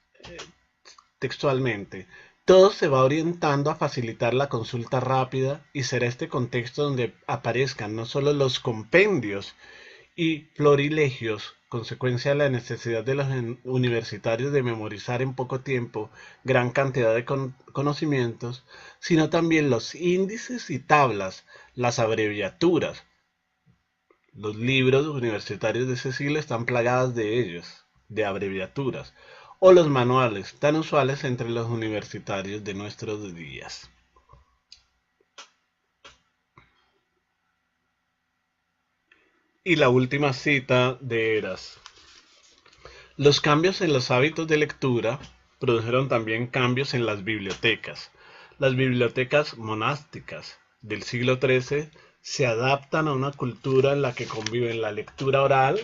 textualmente. Todo se va orientando a facilitar la consulta rápida y será este contexto donde aparezcan no solo los compendios y florilegios, consecuencia de la necesidad de los universitarios de memorizar en poco tiempo gran cantidad de conocimientos, sino también los índices y tablas, las abreviaturas. Los libros universitarios de ese siglo están plagados de ellos, de abreviaturas, o los manuales, tan usuales entre los universitarios de nuestros días. Y la última cita de Eras. Los cambios en los hábitos de lectura produjeron también cambios en las bibliotecas. Las bibliotecas monásticas del siglo XIII se adaptan a una cultura en la que conviven la lectura oral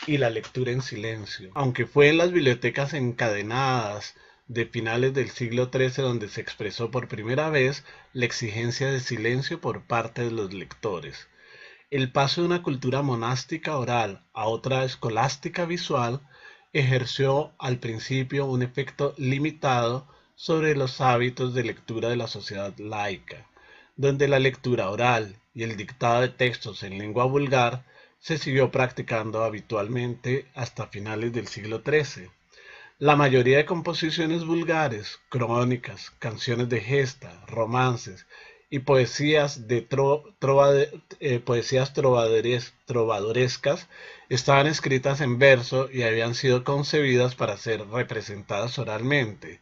y la lectura en silencio. Aunque fue en las bibliotecas encadenadas de finales del siglo XIII donde se expresó por primera vez la exigencia de silencio por parte de los lectores. El paso de una cultura monástica oral a otra escolástica visual ejerció al principio un efecto limitado sobre los hábitos de lectura de la sociedad laica, donde la lectura oral y el dictado de textos en lengua vulgar se siguió practicando habitualmente hasta finales del siglo XIII. La mayoría de composiciones vulgares, crónicas, canciones de gesta, romances y poesías trovadorescas estaban escritas en verso y habían sido concebidas para ser representadas oralmente,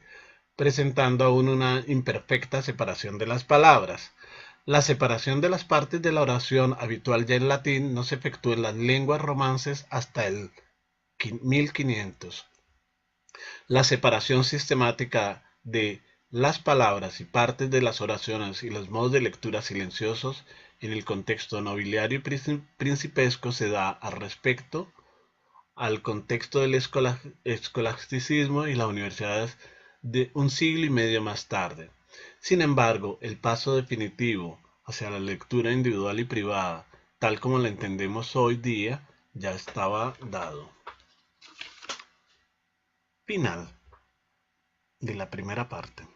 presentando aún una imperfecta separación de las palabras. La separación de las partes de la oración habitual ya en latín no se efectuó en las lenguas romances hasta el 1500. La separación sistemática de las palabras y partes de las oraciones y los modos de lectura silenciosos en el contexto nobiliario y principesco se da al respecto al contexto del escolasticismo y las universidades de un siglo y medio más tarde. Sin embargo, el paso definitivo hacia la lectura individual y privada, tal como la entendemos hoy día, ya estaba dado. Final de la primera parte.